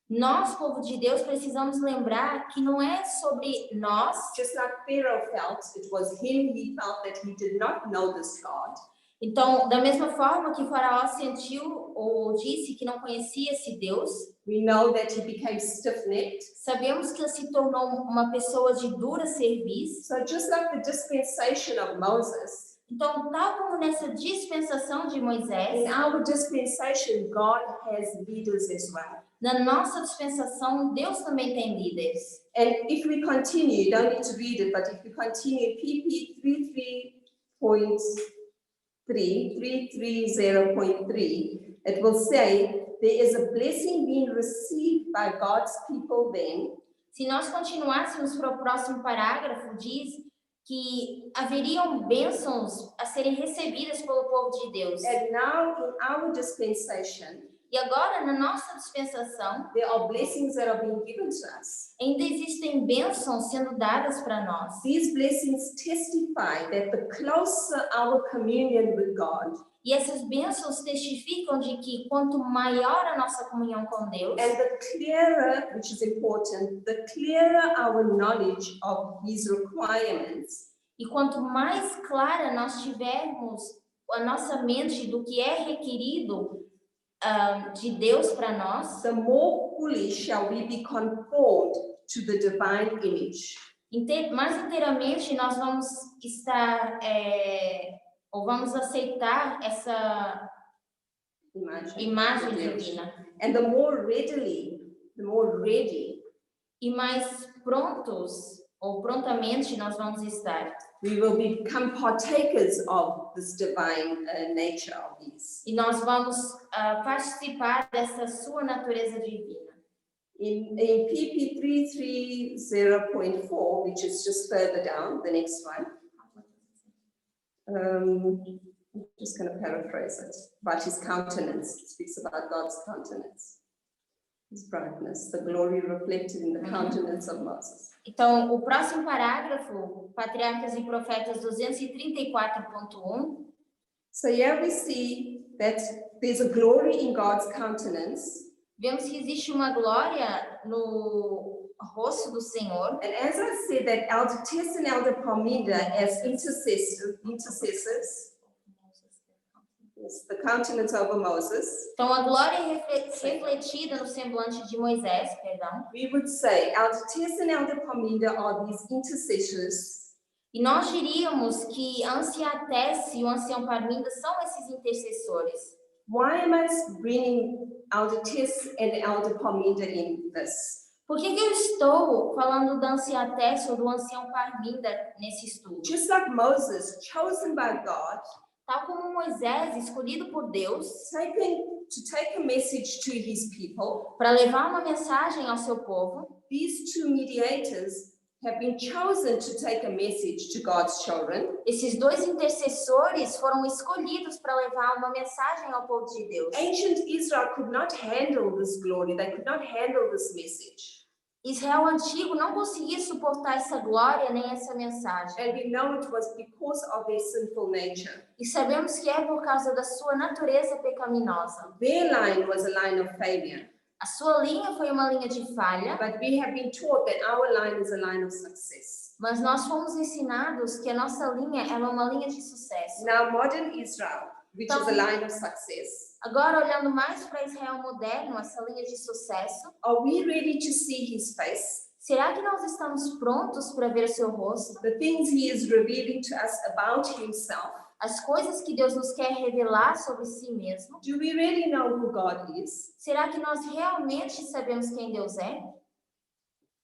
nós, povo de Deus, precisamos lembrar que não é sobre nós, Just like Pharaoh felt, it was him, he felt that he did not know this God. Então, da mesma forma que Faraó sentiu ou disse que não conhecia esse Deus, We know that he became stiff-necked. sabemos que ele se tornou uma pessoa de dura cerviz. So just like the dispensation of Moses, Então, tal como nessa dispensação de Moisés, in our dispensation, God has leaders as well. na nossa dispensação, Deus também tem líderes. And if we continue, you don't need to read it, but if we continue, PP 330.3, it will say, there is a blessing being received by God's people then, Se nós continuássemos para o próximo parágrafo, diz que haveriam bênçãos a serem recebidas pelo povo de Deus. and now in our dispensation, E agora, na nossa dispensação, there are blessings that are being given to us. ainda existem bênçãos sendo dadas para nós. These blessings testify that the closer our communion with God, E essas bênçãos testificam de que quanto maior a nossa comunhão com Deus, and the clearer, which is important, the clearer our knowledge of His requirements, E quanto mais clara nós tivermos a nossa mente do que é requerido de Deus para nós, the more fully shall we be conformed to the divine image. mais inteiramente nós vamos estar ou vamos aceitar essa imagem divina. And the more ready, E mais prontos ou prontamente nós vamos estar. we will become partakers of this divine nature of His. E nós vamos participar dessa sua natureza divina. In PP 330.4, which is just further down, the next one, I'm just going to paraphrase it, about His countenance. It speaks about God's countenance, His brightness, the glory reflected in the countenance of Moses. Então, o próximo parágrafo, Patriarcas e Profetas 234.1. So here we see that there's a glory in God's countenance. Vemos que existe uma glória no rosto do Senhor. And as I said, that Elder Tess and Elder Parminda as intercessors, yes, the countenance over Moses, Então, a glória é refletida no semblante de Moisés, perdão. we would say Elder Tess and Elder Parminda are these intercessors. E nós diríamos que a anciã Tesse e o ancião Parminda são esses intercessores. Why am I bringing Elder Tess and Elder Parminda in this? Por que eu estou falando da anciã Tesse ou do ancião Parminda nesse estudo? Just like Moses, chosen by God, Tal como Moisés, escolhido por Deus, to take a message to his people, para levar uma mensagem ao seu povo, these two mediators have been chosen to take a message to God's children. esses dois intercessores foram escolhidos para levar uma mensagem ao povo de Deus. Ancient Israel could not handle this glory. They could not handle this message. Israel antigo não conseguia suportar essa glória nem essa mensagem. And we know it was because of their sinful nature. E sabemos que é por causa da sua natureza pecaminosa. Their line was a line of failure. A sua linha foi uma linha de falha, But we have been taught that our line is a line of success. mas nós fomos ensinados que a nossa linha é uma linha de sucesso. Now, modern Israel, which is a line of success, Agora, olhando mais para Israel moderno, essa linha de sucesso, are we ready to see his face? será que nós estamos prontos para ver seu rosto? The things he is revealing to us about himself. As coisas que Deus nos quer revelar sobre si mesmo? Do we really know who God is? Será que nós realmente sabemos quem Deus é?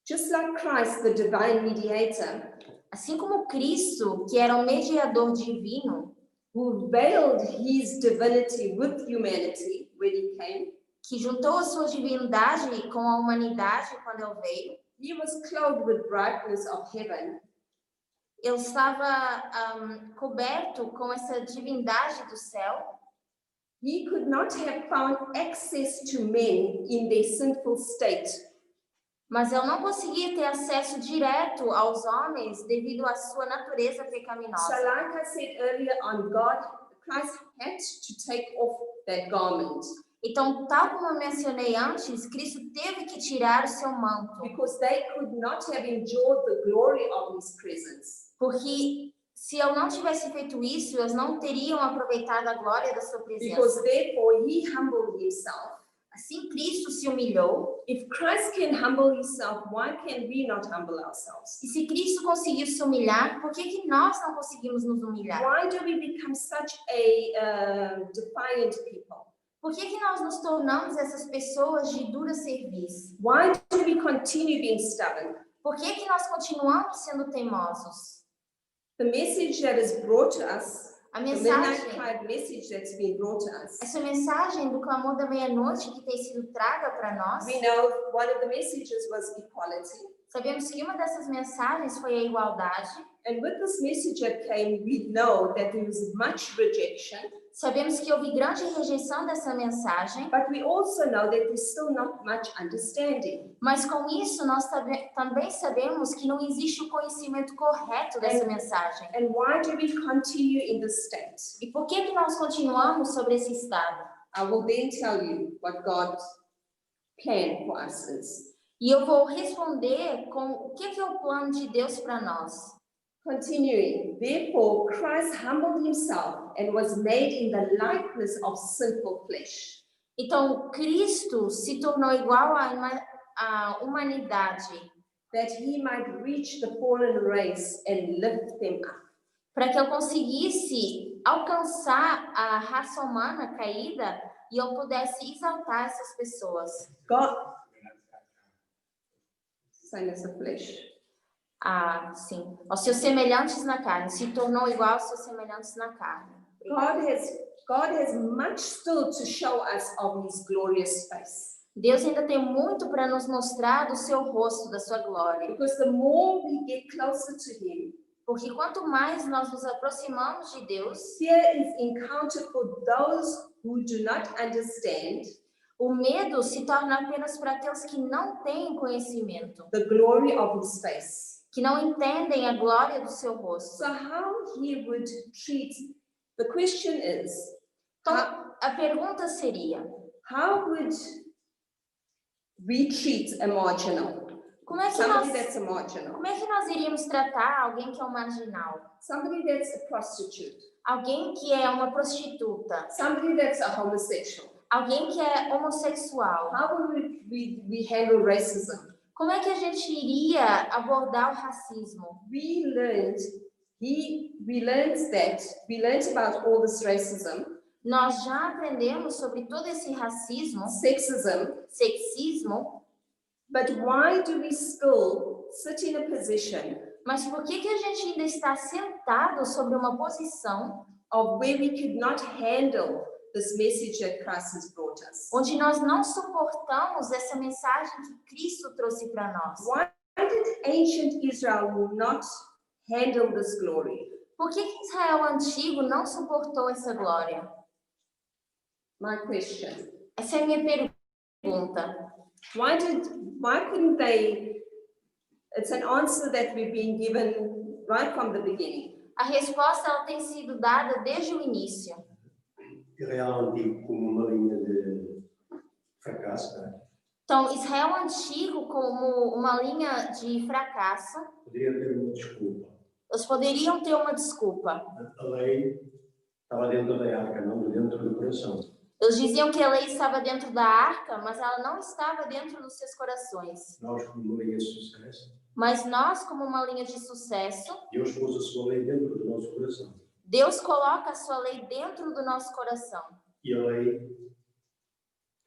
Just like Christ, the divine mediator, Assim como Cristo, que era um mediador divino, who veiled his divinity with humanity when he came, que juntou a sua divindade com a humanidade quando ele veio, he was clothed with brightness of heaven. ele estava coberto com essa divindade do céu. He could not have found access to men in their sinful state. Mas ele não conseguia ter acesso direto aos homens devido à sua natureza So pecaminosa. like I said earlier on, Christ had to take off that garment Então, tal como eu mencionei antes, Cristo teve que tirar o seu manto, because they could not have enjoyed the glory of his presence. porque se ele não tivesse feito isso, eles não teriam aproveitado a glória da sua Because presença. therefore he humbled himself. Assim, Cristo se humilhou. If Christ can humble himself, why can we not humble ourselves? E se Cristo conseguiu se humilhar, por que que nós não conseguimos nos humilhar? Why do we become such a defiant people? Por que que nós nos tornamos essas pessoas de dura cerviz? Why do we continue being stubborn? Por que que nós continuamos sendo teimosos? The message that is brought to us, A the midnight mensagem, cry message that's been brought to us, essa mensagem do clamor da meia-noite que tem sido traga para nós, we know one of the messages was equality. sabemos que uma dessas mensagens foi a igualdade. And with this message that came, we know that there was much rejection, Sabemos que houve grande rejeição dessa mensagem, but we also know that there's still not much understanding. mas com isso nós também sabemos que não existe o conhecimento correto dessa mensagem. And why do we continue in this state? E por que que nós continuamos sobre esse estado? I will then tell you what God's plan for us is. E eu vou responder com o que é o plano de Deus para nós. Continuing, therefore Christ humbled himself and was made in the likeness of sinful flesh, Então, Cristo se tornou igual à humanidade, that he might reach the fallen race and lift them up. para que eu conseguisse alcançar a raça humana caída e eu pudesse exaltar essas pessoas. God, sinus of flesh. Ah, sim. Aos seus semelhantes na carne. Se tornou igual aos seus semelhantes na carne. God has much still to show us of his glorious face. Deus ainda tem muito para nos mostrar do seu rosto, da sua glória. Because the more we get closer to him, Porque quanto mais nós nos aproximamos de Deus, fear is encountered for those who do not understand o medo se torna apenas para aqueles que não têm conhecimento, the glory of his face. que não entendem a glória do seu rosto. So how he would treat, the question is, Então, a pergunta seria: how would we treat a marginal? como é que Somebody nós, that's a marginal, como é que nós iríamos tratar alguém que é um marginal? somebody that's a prostitute, Alguém que é uma prostituta? somebody that's a homosexual. Alguém que é homossexual? How would we handle racism? Como é que a gente iria abordar o racismo? We learned about all this racism, Nós já aprendemos sobre todo esse racismo, sexism, sexismo, but why do we still sit in a position mas por que a gente ainda está sentado sobre uma posição of where we could not handle this message that Christ has brought us? onde nós não suportamos essa mensagem que Cristo trouxe para nós? Why did ancient Israel not handle this glory? Por que Israel antigo não suportou essa glória? My question. Essa é a minha pergunta. Why couldn't they? It's an answer that we've been given right from the beginning. A resposta ela tem sido dada desde o início. Israel antigo como uma linha de fracasso, não é? Então, Israel antigo como uma linha de fracasso, Poderia ter uma desculpa. eles poderiam ter uma desculpa. A lei estava dentro da arca, não dentro do coração. Eles diziam que a lei estava dentro da arca, mas ela não estava dentro dos seus corações. Nós, como uma linha de sucesso, Mas nós, como uma linha de sucesso, Deus pôs a sua lei dentro do nosso coração. Deus coloca a sua lei dentro do nosso coração. E a lei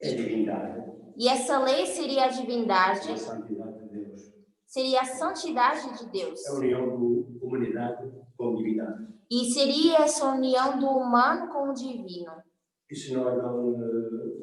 é divindade, E essa lei seria a é divindade, a santidade de Deus. seria a santidade de Deus. É a união da humanidade com a divindade. E seria essa união do humano com o divino. E se nós não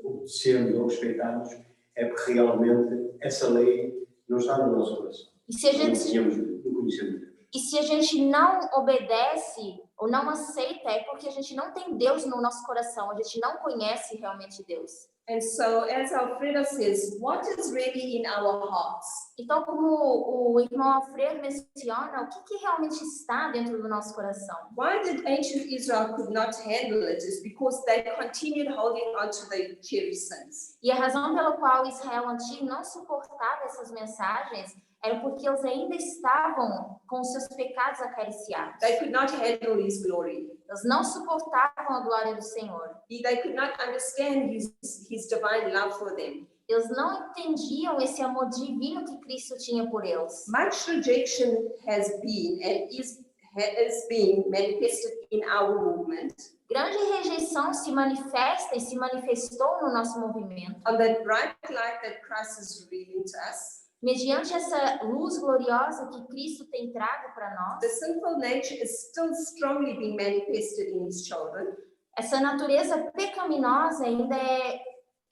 obedecemos ou respeitamos, é porque realmente essa lei não está no nosso coração. E se a Não gente, conhecemos Deus. e se a gente não obedece ou não aceita, é porque a gente não tem Deus no nosso coração, a gente não conhece realmente Deus. And so, as Alfredo says, what is really in our hearts? Então, como o irmão Alfredo menciona, o que realmente está dentro do nosso coração? Why did ancient Israel could not handle it is because they continued holding on to their cherished sins. E a razão pela qual Israel antigo não suportava essas mensagens era porque eles ainda estavam com os seus pecados acariciados. They could not handle his glory. Eles não suportavam a glória do Senhor. They could not understand his divine love for them. Eles não entendiam esse amor divino que Cristo tinha por eles. Much rejection has been and is being manifested in our movement Grande rejeição se manifesta e se manifestou no nosso movimento. on that bright light that Christ is revealing to us. Mediante essa luz gloriosa que Cristo tem trago para nós, The sinful nature is still strongly being manifested in his children. essa natureza pecaminosa ainda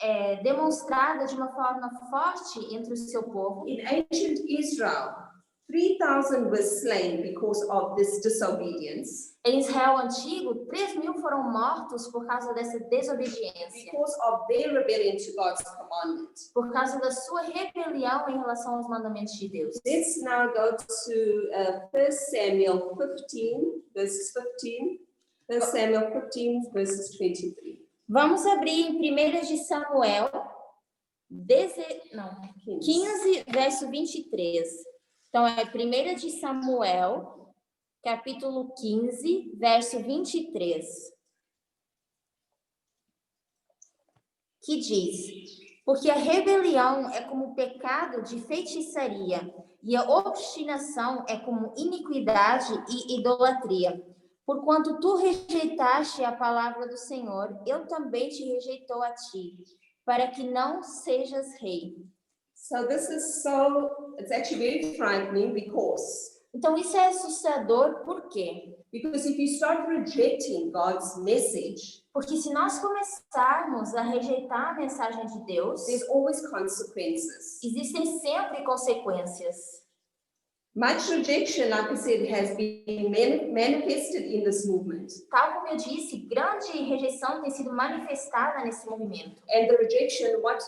é demonstrada de uma forma forte entre o seu povo. In ancient Israel, 3,000 were slain because of this disobedience, Em Israel antigo, 3.000 foram mortos por causa dessa desobediência, because of their rebellion to God's commandment. por causa da sua rebelião em relação aos mandamentos de Deus. Let's now go to 1 Samuel 15, verses 15. 1 Samuel 15, verses 23. Vamos abrir em 1 de Samuel 15, verso 23. Então, é 1 de Samuel capítulo 15, verso 23, que diz: porque a rebelião é como pecado de feitiçaria, e a obstinação é como iniquidade e idolatria. Porquanto tu rejeitaste a palavra do Senhor, eu também te rejeitou a ti, para que não sejas rei. So this is it's actually very frightening because Então isso é assustador, por quê? if you start rejecting God's message, Porque se nós começarmos a rejeitar a mensagem de Deus, there's always consequences. existem sempre consequências. Much rejection, like I said, has been manifested in this movement. Tal como eu disse, grande rejeição tem sido manifestada nesse movimento. And the rejection, what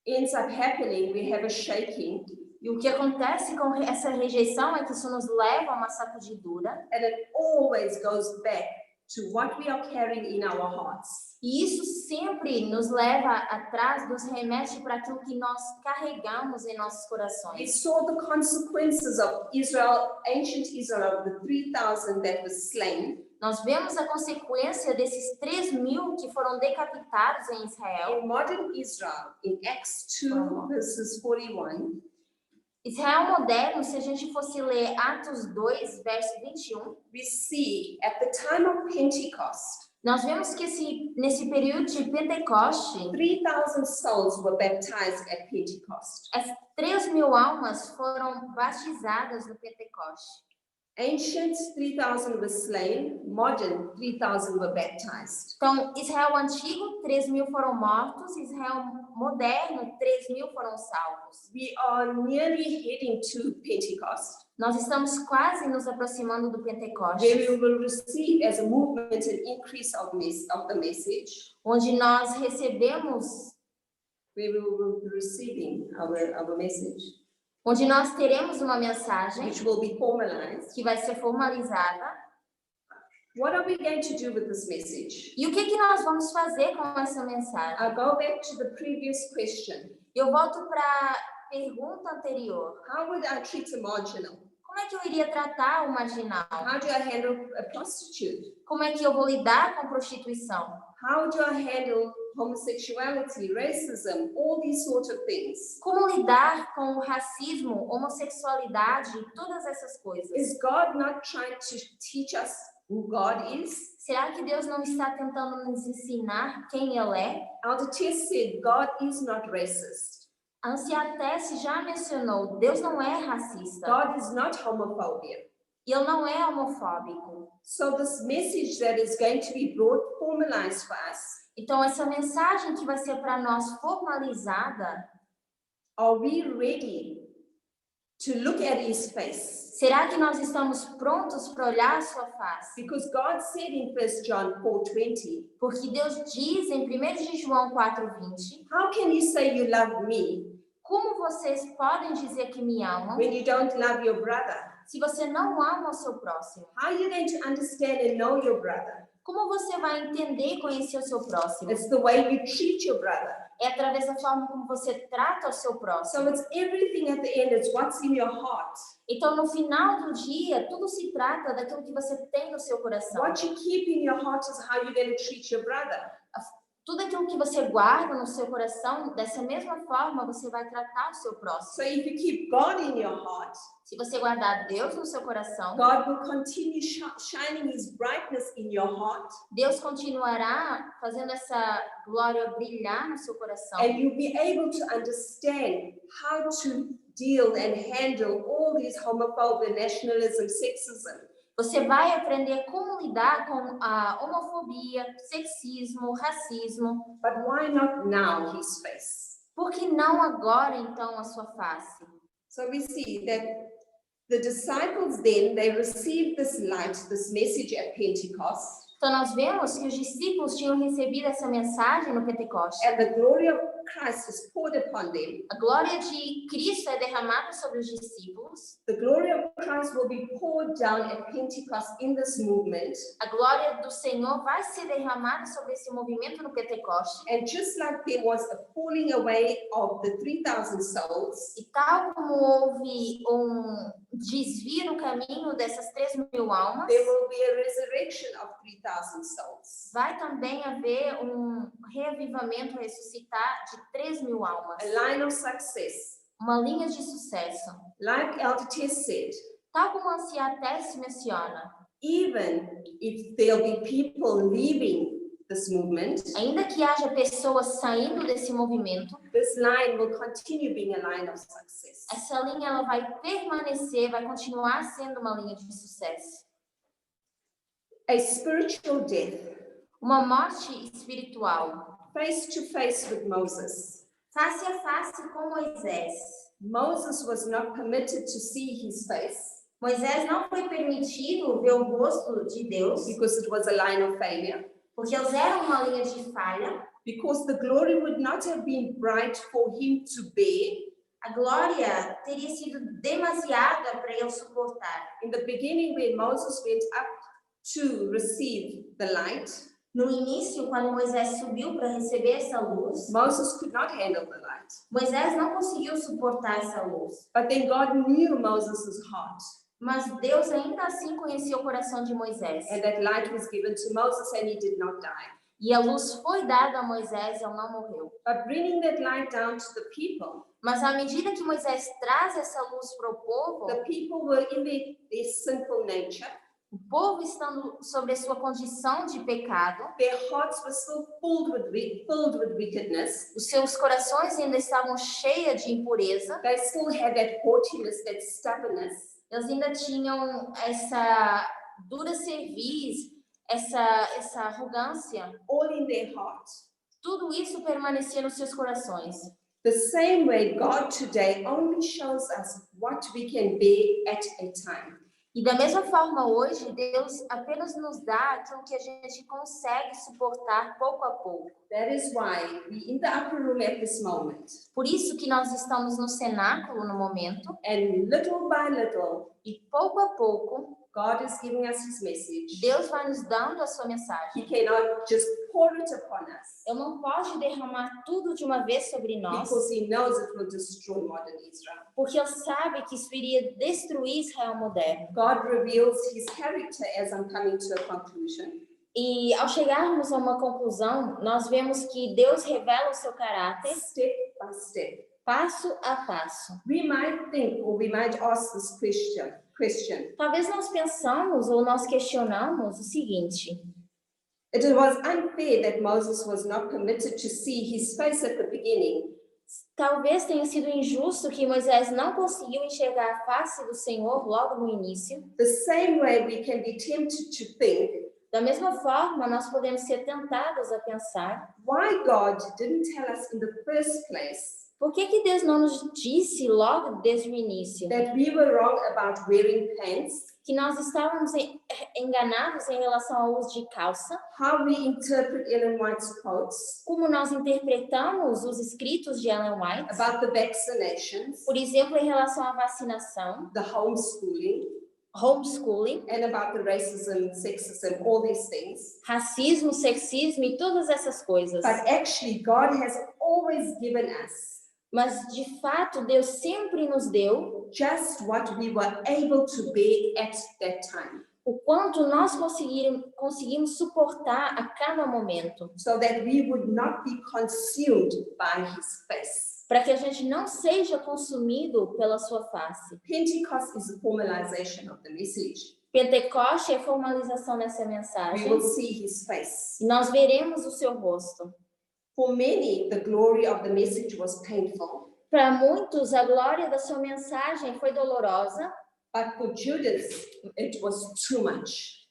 ends up happening, we have a shaking, E o que acontece com essa rejeição é que isso nos leva a uma sacudidura. and it always goes back to what we are carrying in our hearts. E isso sempre nos leva atrás, nos remete para aquilo que nós carregamos em nossos We corações. saw the consequences of Israel, ancient Israel, the 3,000 that was slain. Nós vemos a consequência desses 3.000 que foram decapitados em Israel. In modern Israel, in Acts 2, verses 41, Israel moderno, se a gente fosse ler Atos 2, verso 21, we see at the time of Pentecost, nós vemos que nesse período de Pentecoste, 3,000 souls were baptized at Pentecost. as 3.000 almas foram batizadas no Pentecoste. Ancient 3,000 were slain, modern 3,000 were baptized. Então, Israel antigo, 3.000 foram mortos, Israel moderno, 3.000 foram salvos. We are nearly heading to Pentecost, Nós estamos quase nos aproximando do Pentecoste, where we will receive as a movement an increase of the message, onde nós recebemos, where we will be receiving our message, onde nós teremos uma mensagem which will be formalized. que vai ser formalizada. What are we going to do with this message? E o que nós vamos fazer com essa mensagem? I'll go back to the previous question. Eu volto para a pergunta anterior. How would I treat a marginal? Como é que eu iria tratar o marginal? How do I handle a prostitute? Como é que eu vou lidar com a prostituição? How do I handle homosexuality, racism, all these sorts of things? Como lidar com o racismo, homossexualidade, todas essas coisas? Is God not trying to teach us who God is? Será que Deus não está tentando nos ensinar quem Ele é? Elder Tess said God is not racist. A anciã Tess já mencionou, Deus não é racista. God is not homophobia. E Ele não é homofóbico. So this message that is going to be brought formalized for us, Então, essa mensagem que vai ser para nós formalizada, are we ready to look at his face? será que nós estamos prontos para olhar a sua face? Because God said in 1 John 4:20, Porque Deus diz em 1 de João 4:20, how can you say you love me como vocês podem dizer que me amam when you don't love your brother? se você não ama o seu próximo? How are you going to understand and know your brother? Como você vai entender e conhecer o seu próximo? It's the way you treat your brother. É através da forma como você trata o seu So próximo. it's everything at the end, it's what's in your heart. Então, no final do dia, tudo se trata daquilo que você tem no seu coração. What you keep in your heart is how you're going to treat your brother. Tudo aquilo que você guarda no seu coração, dessa mesma forma, você vai tratar o seu próximo. So if you keep God in your heart, Se você guardar Deus no seu coração, God will continue shining his brightness in your heart, Deus continuará fazendo essa glória brilhar no seu coração. and you'll be able to understand how to deal and handle all these homophobia, nationalism, sexism. Você vai aprender como lidar com a homofobia, sexismo, racismo. But why not now his face? Por que não agora, então, a sua face? So we see that the disciples then, they received this light, this message at Pentecost, Então, nós vemos que os discípulos tinham recebido essa mensagem no Pentecoste. and the glory of Christ is poured upon them. A glória de Cristo é derramada sobre os discípulos. The glory of Christ will be poured down at Pentecost in this movement. A glória do Senhor vai ser derramada sobre esse movimento no Pentecoste. And just like there was a falling away of the 3,000 souls, E tal como houve desvia no caminho dessas 3.000 almas, there will be a resurrection of 3,000 souls. vai também haver um reavivamento, ressuscitar de 3.000 almas. A line of success. Uma linha de sucesso. Like Elder Tess said, Tal como a anciã Tess menciona, even if there'll be people leaving this movement, ainda que haja pessoas saindo desse movimento, this line will continue being a line of success. essa linha ela vai permanecer, vai continuar sendo uma linha de sucesso. A spiritual death, Uma morte espiritual, face to face with Moses. face a face com Moisés. Moses was not permitted to see his face Moisés não foi permitido ver o rosto de Deus, because it was a line of failure, porque eles eram uma linha de falha. because the glory would not have been bright for him to bear. A glória teria sido demasiada para ele suportar. In the beginning, when Moses went up to receive the light, No início, quando Moisés subiu para receber essa luz, Moses could not handle the light. Moisés não conseguiu suportar essa luz. But then God knew Moses' heart, Mas Deus ainda assim conhecia o coração de Moisés. and that light was given to Moses, and he did not die. E a luz foi dada a Moisés, ele não morreu. But bringing that light down to the people, Mas à medida que Moisés traz essa luz para o povo, the people were in their sinful nature. o povo estando sobre a sua condição de pecado, Their hearts were still filled with wickedness. os seus corações ainda estavam cheios de impureza, They still had that haughtiness, that stubbornness. eles ainda tinham essa dura cerviz, essa arrogância. All in their hearts. Tudo isso permanecia nos seus corações. The same way God today only shows us what we can bear at a time. E da mesma forma hoje, Deus apenas nos dá aquilo que a gente consegue suportar pouco a pouco. That is why we're in the upper room at this moment. Por isso que nós estamos no cenáculo no momento, And little by little, e pouco a pouco, God is giving us his message. Deus vai nos dando a sua mensagem. He cannot just pour it upon us Ele não pode derramar tudo de uma vez sobre nós, because he knows it will destroy modern Israel. porque Ele sabe que isso iria destruir Israel moderno. God reveals his character as I'm coming to a conclusion. E ao chegarmos a uma conclusão, nós vemos que Deus revela o seu caráter Step by step. passo a passo. We might think, or we might ask this question. Talvez nós pensamos ou nós questionamos o seguinte: It was unfair that Moses was not permitted to see his face at the beginning, talvez tenha sido injusto que Moisés não conseguiu enxergar a face do Senhor logo no início. the same way we can be tempted to think, Da mesma forma, nós podemos ser tentados a pensar: why God didn't tell us in the first place por que Deus não nos disse logo desde o início that we were wrong about wearing pants, que nós estávamos enganados em relação ao uso de calça? how we interpret Ellen White's quotes, Como nós interpretamos os escritos de Ellen White, about the vaccinations, por exemplo, em relação à vacinação, the homeschooling, and about the racism, sexism, all these things. racismo, sexismo e todas essas coisas. But actually, God has always given us Mas, de fato, Deus sempre nos deu just what we were able to bear at that time, o quanto nós conseguimos suportar a cada momento, so that we would not be consumed by his face. para que a gente não seja consumido pela sua face. Pentecost is a formalization of the message. Pentecoste é a formalização dessa We mensagem. will see his face. E nós veremos o seu rosto. For many, the glory of the message was painful, Para muitos, a glória da sua mensagem foi dolorosa, but for Judas, it was too much.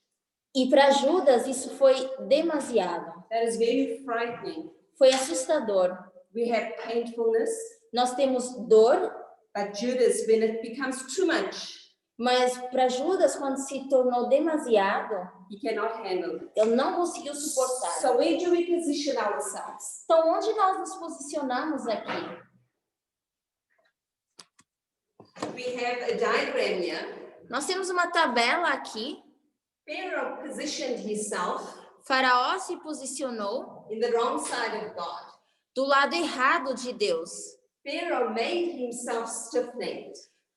e para Judas isso foi demasiado. That is very frightening. Foi assustador. We have painfulness, Nós temos dor, but Judas, when it becomes too much, mas para Judas, quando se tornou demasiado, he cannot handle it. ele não conseguiu suportar. So where do we position ourselves? Então, onde nós nos posicionamos aqui? We have a diagram here. Nós temos uma tabela aqui. Pharaoh positioned himself Faraó se posicionou in the wrong side of God. do lado errado de Deus. Pharaoh made himself stiff-necked.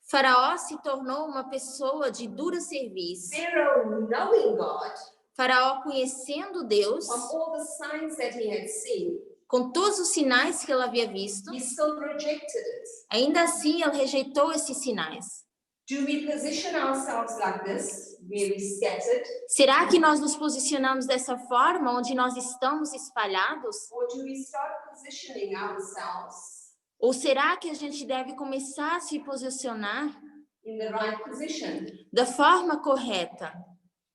Faraó se tornou uma pessoa de dura serviço. Pharaoh, knowing God, Faraó, conhecendo Deus, from all the signs that he had seen, com todos os sinais que ele havia visto, he still rejected it. ainda assim ele rejeitou esses sinais. Do we position ourselves like this, where we're scattered? Será que nós nos posicionamos dessa forma, onde nós estamos espalhados? Or do we start positioning ourselves Ou será que a gente deve começar a se posicionar in the right position? da forma correta?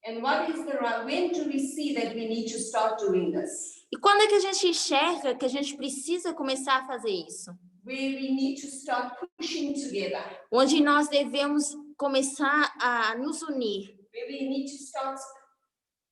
And what is the right, when do we see that we need to start doing this? E quando é que a gente enxerga que a gente precisa começar a fazer isso? Where we need to start pushing together, Onde nós devemos começar a nos unir, where we need to start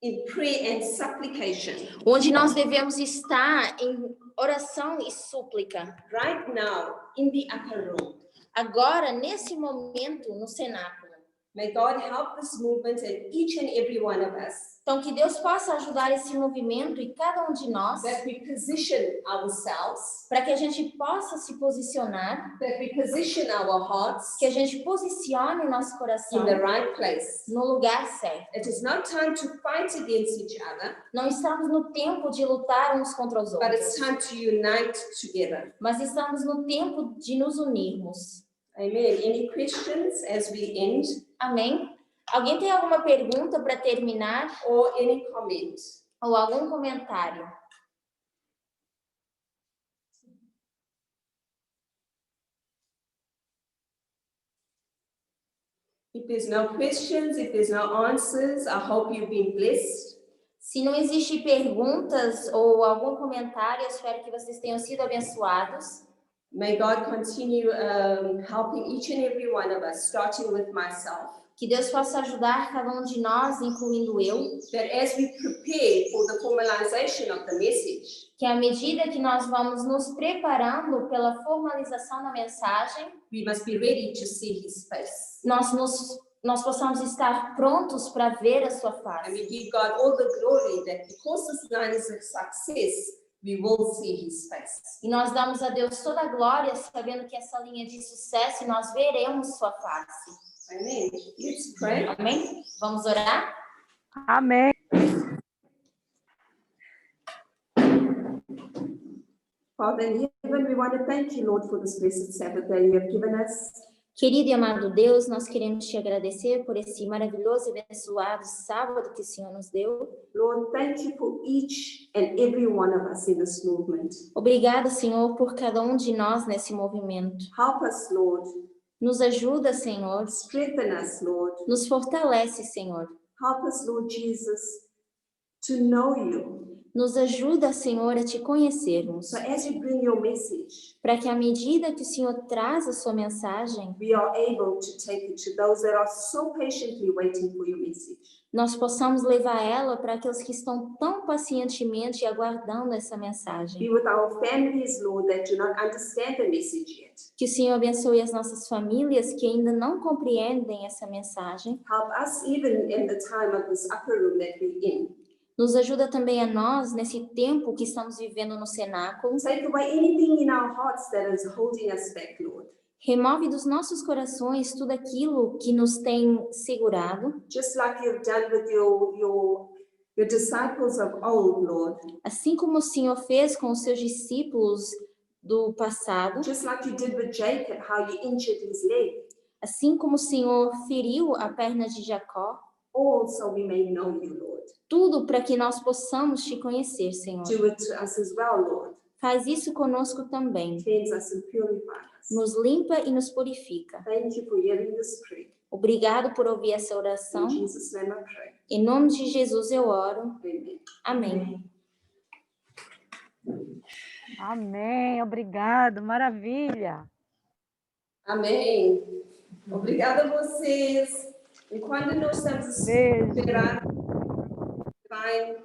in prayer and supplication. onde nós devemos estar em oração e súplica. Right now, in the upper room, Agora, nesse momento, no cenáculo. may God help this movement and each and every one of us, Então, que Deus possa ajudar esse movimento e cada um de nós, that we position ourselves, para que a gente possa se posicionar, that we position our hearts que a gente posicione o nosso coração in the right place. no lugar certo. It is not time to fight against each other, Não estamos no tempo de lutar uns contra os but it's outros, time to unite together. mas estamos no tempo de nos unirmos. Amen. Any questions as we end, Amém? Alguém tem alguma pergunta para terminar or any comment? ou algum comentário? If there's no questions, if there's no answers, I hope you've been blessed. Se não existe perguntas ou algum comentário, eu espero que vocês tenham sido abençoados. May God continue helping each and every one of us, starting with myself, Que Deus possa ajudar cada um de nós, incluindo eu, that as we prepare for the formalization of the message, que à medida que nós vamos nos preparando pela formalização da mensagem, we must be ready to see His face. nós possamos estar prontos para ver a sua And face. we give God all the glory that because this line is a success, we will see His face. E nós damos a Deus toda a glória, sabendo que essa linha de sucesso, nós veremos sua face. Amen. Let's pray. Amém? Vamos orar? Amém. Father in heaven, we want to thank you, Lord, for this blessed Sabbath day you have given us. Querido e amado Deus, nós queremos te agradecer por esse maravilhoso e abençoado sábado que o Senhor nos deu. Lord, thank you for each and every one of us in this movement. Obrigada, Senhor, por cada um de nós nesse movimento. Help us, Lord. Nos ajuda, Senhor. Strengthen us, Lord. Nos fortalece, Senhor. Help us, Lord Jesus, to know you. Nos ajuda, Senhor, a te conhecermos. So as you bring your message, Para que à medida que o Senhor traz a sua mensagem, we are able to take it to those that are so patiently waiting for your message. nós possamos levar ela para aqueles que estão tão pacientemente aguardando essa mensagem. Be with our families, Lord, that do not understand the message yet. Que o Senhor abençoe as nossas famílias que ainda não compreendem essa mensagem. Help us even in the time of this upper room that we're in. Nos ajuda também a nós, nesse tempo que estamos vivendo no cenáculo. Take away anything in our hearts that is holding us back, Lord. Remove dos nossos corações tudo aquilo que nos tem segurado. Just like you've done with your disciples of old, Lord. Assim como o Senhor fez com os seus discípulos do passado. Just like you did with Jacob, how you injured his leg. Assim como o Senhor feriu a perna de Jacó. All so we may know you, Lord. Tudo para que nós possamos te conhecer, Senhor. Do it to us as well, Lord. Faz isso conosco também. Cleanse us and purify us. Nos limpa e nos purifica. Thank you for hearing this prayer. Obrigado por ouvir essa oração. In Jesus' name I pray. Em nome de Jesus eu oro. Amen. Amém. Amém. Obrigado. Maravilha. Amém. Obrigada a vocês. E quando nós estamos Beijo. esperando, vai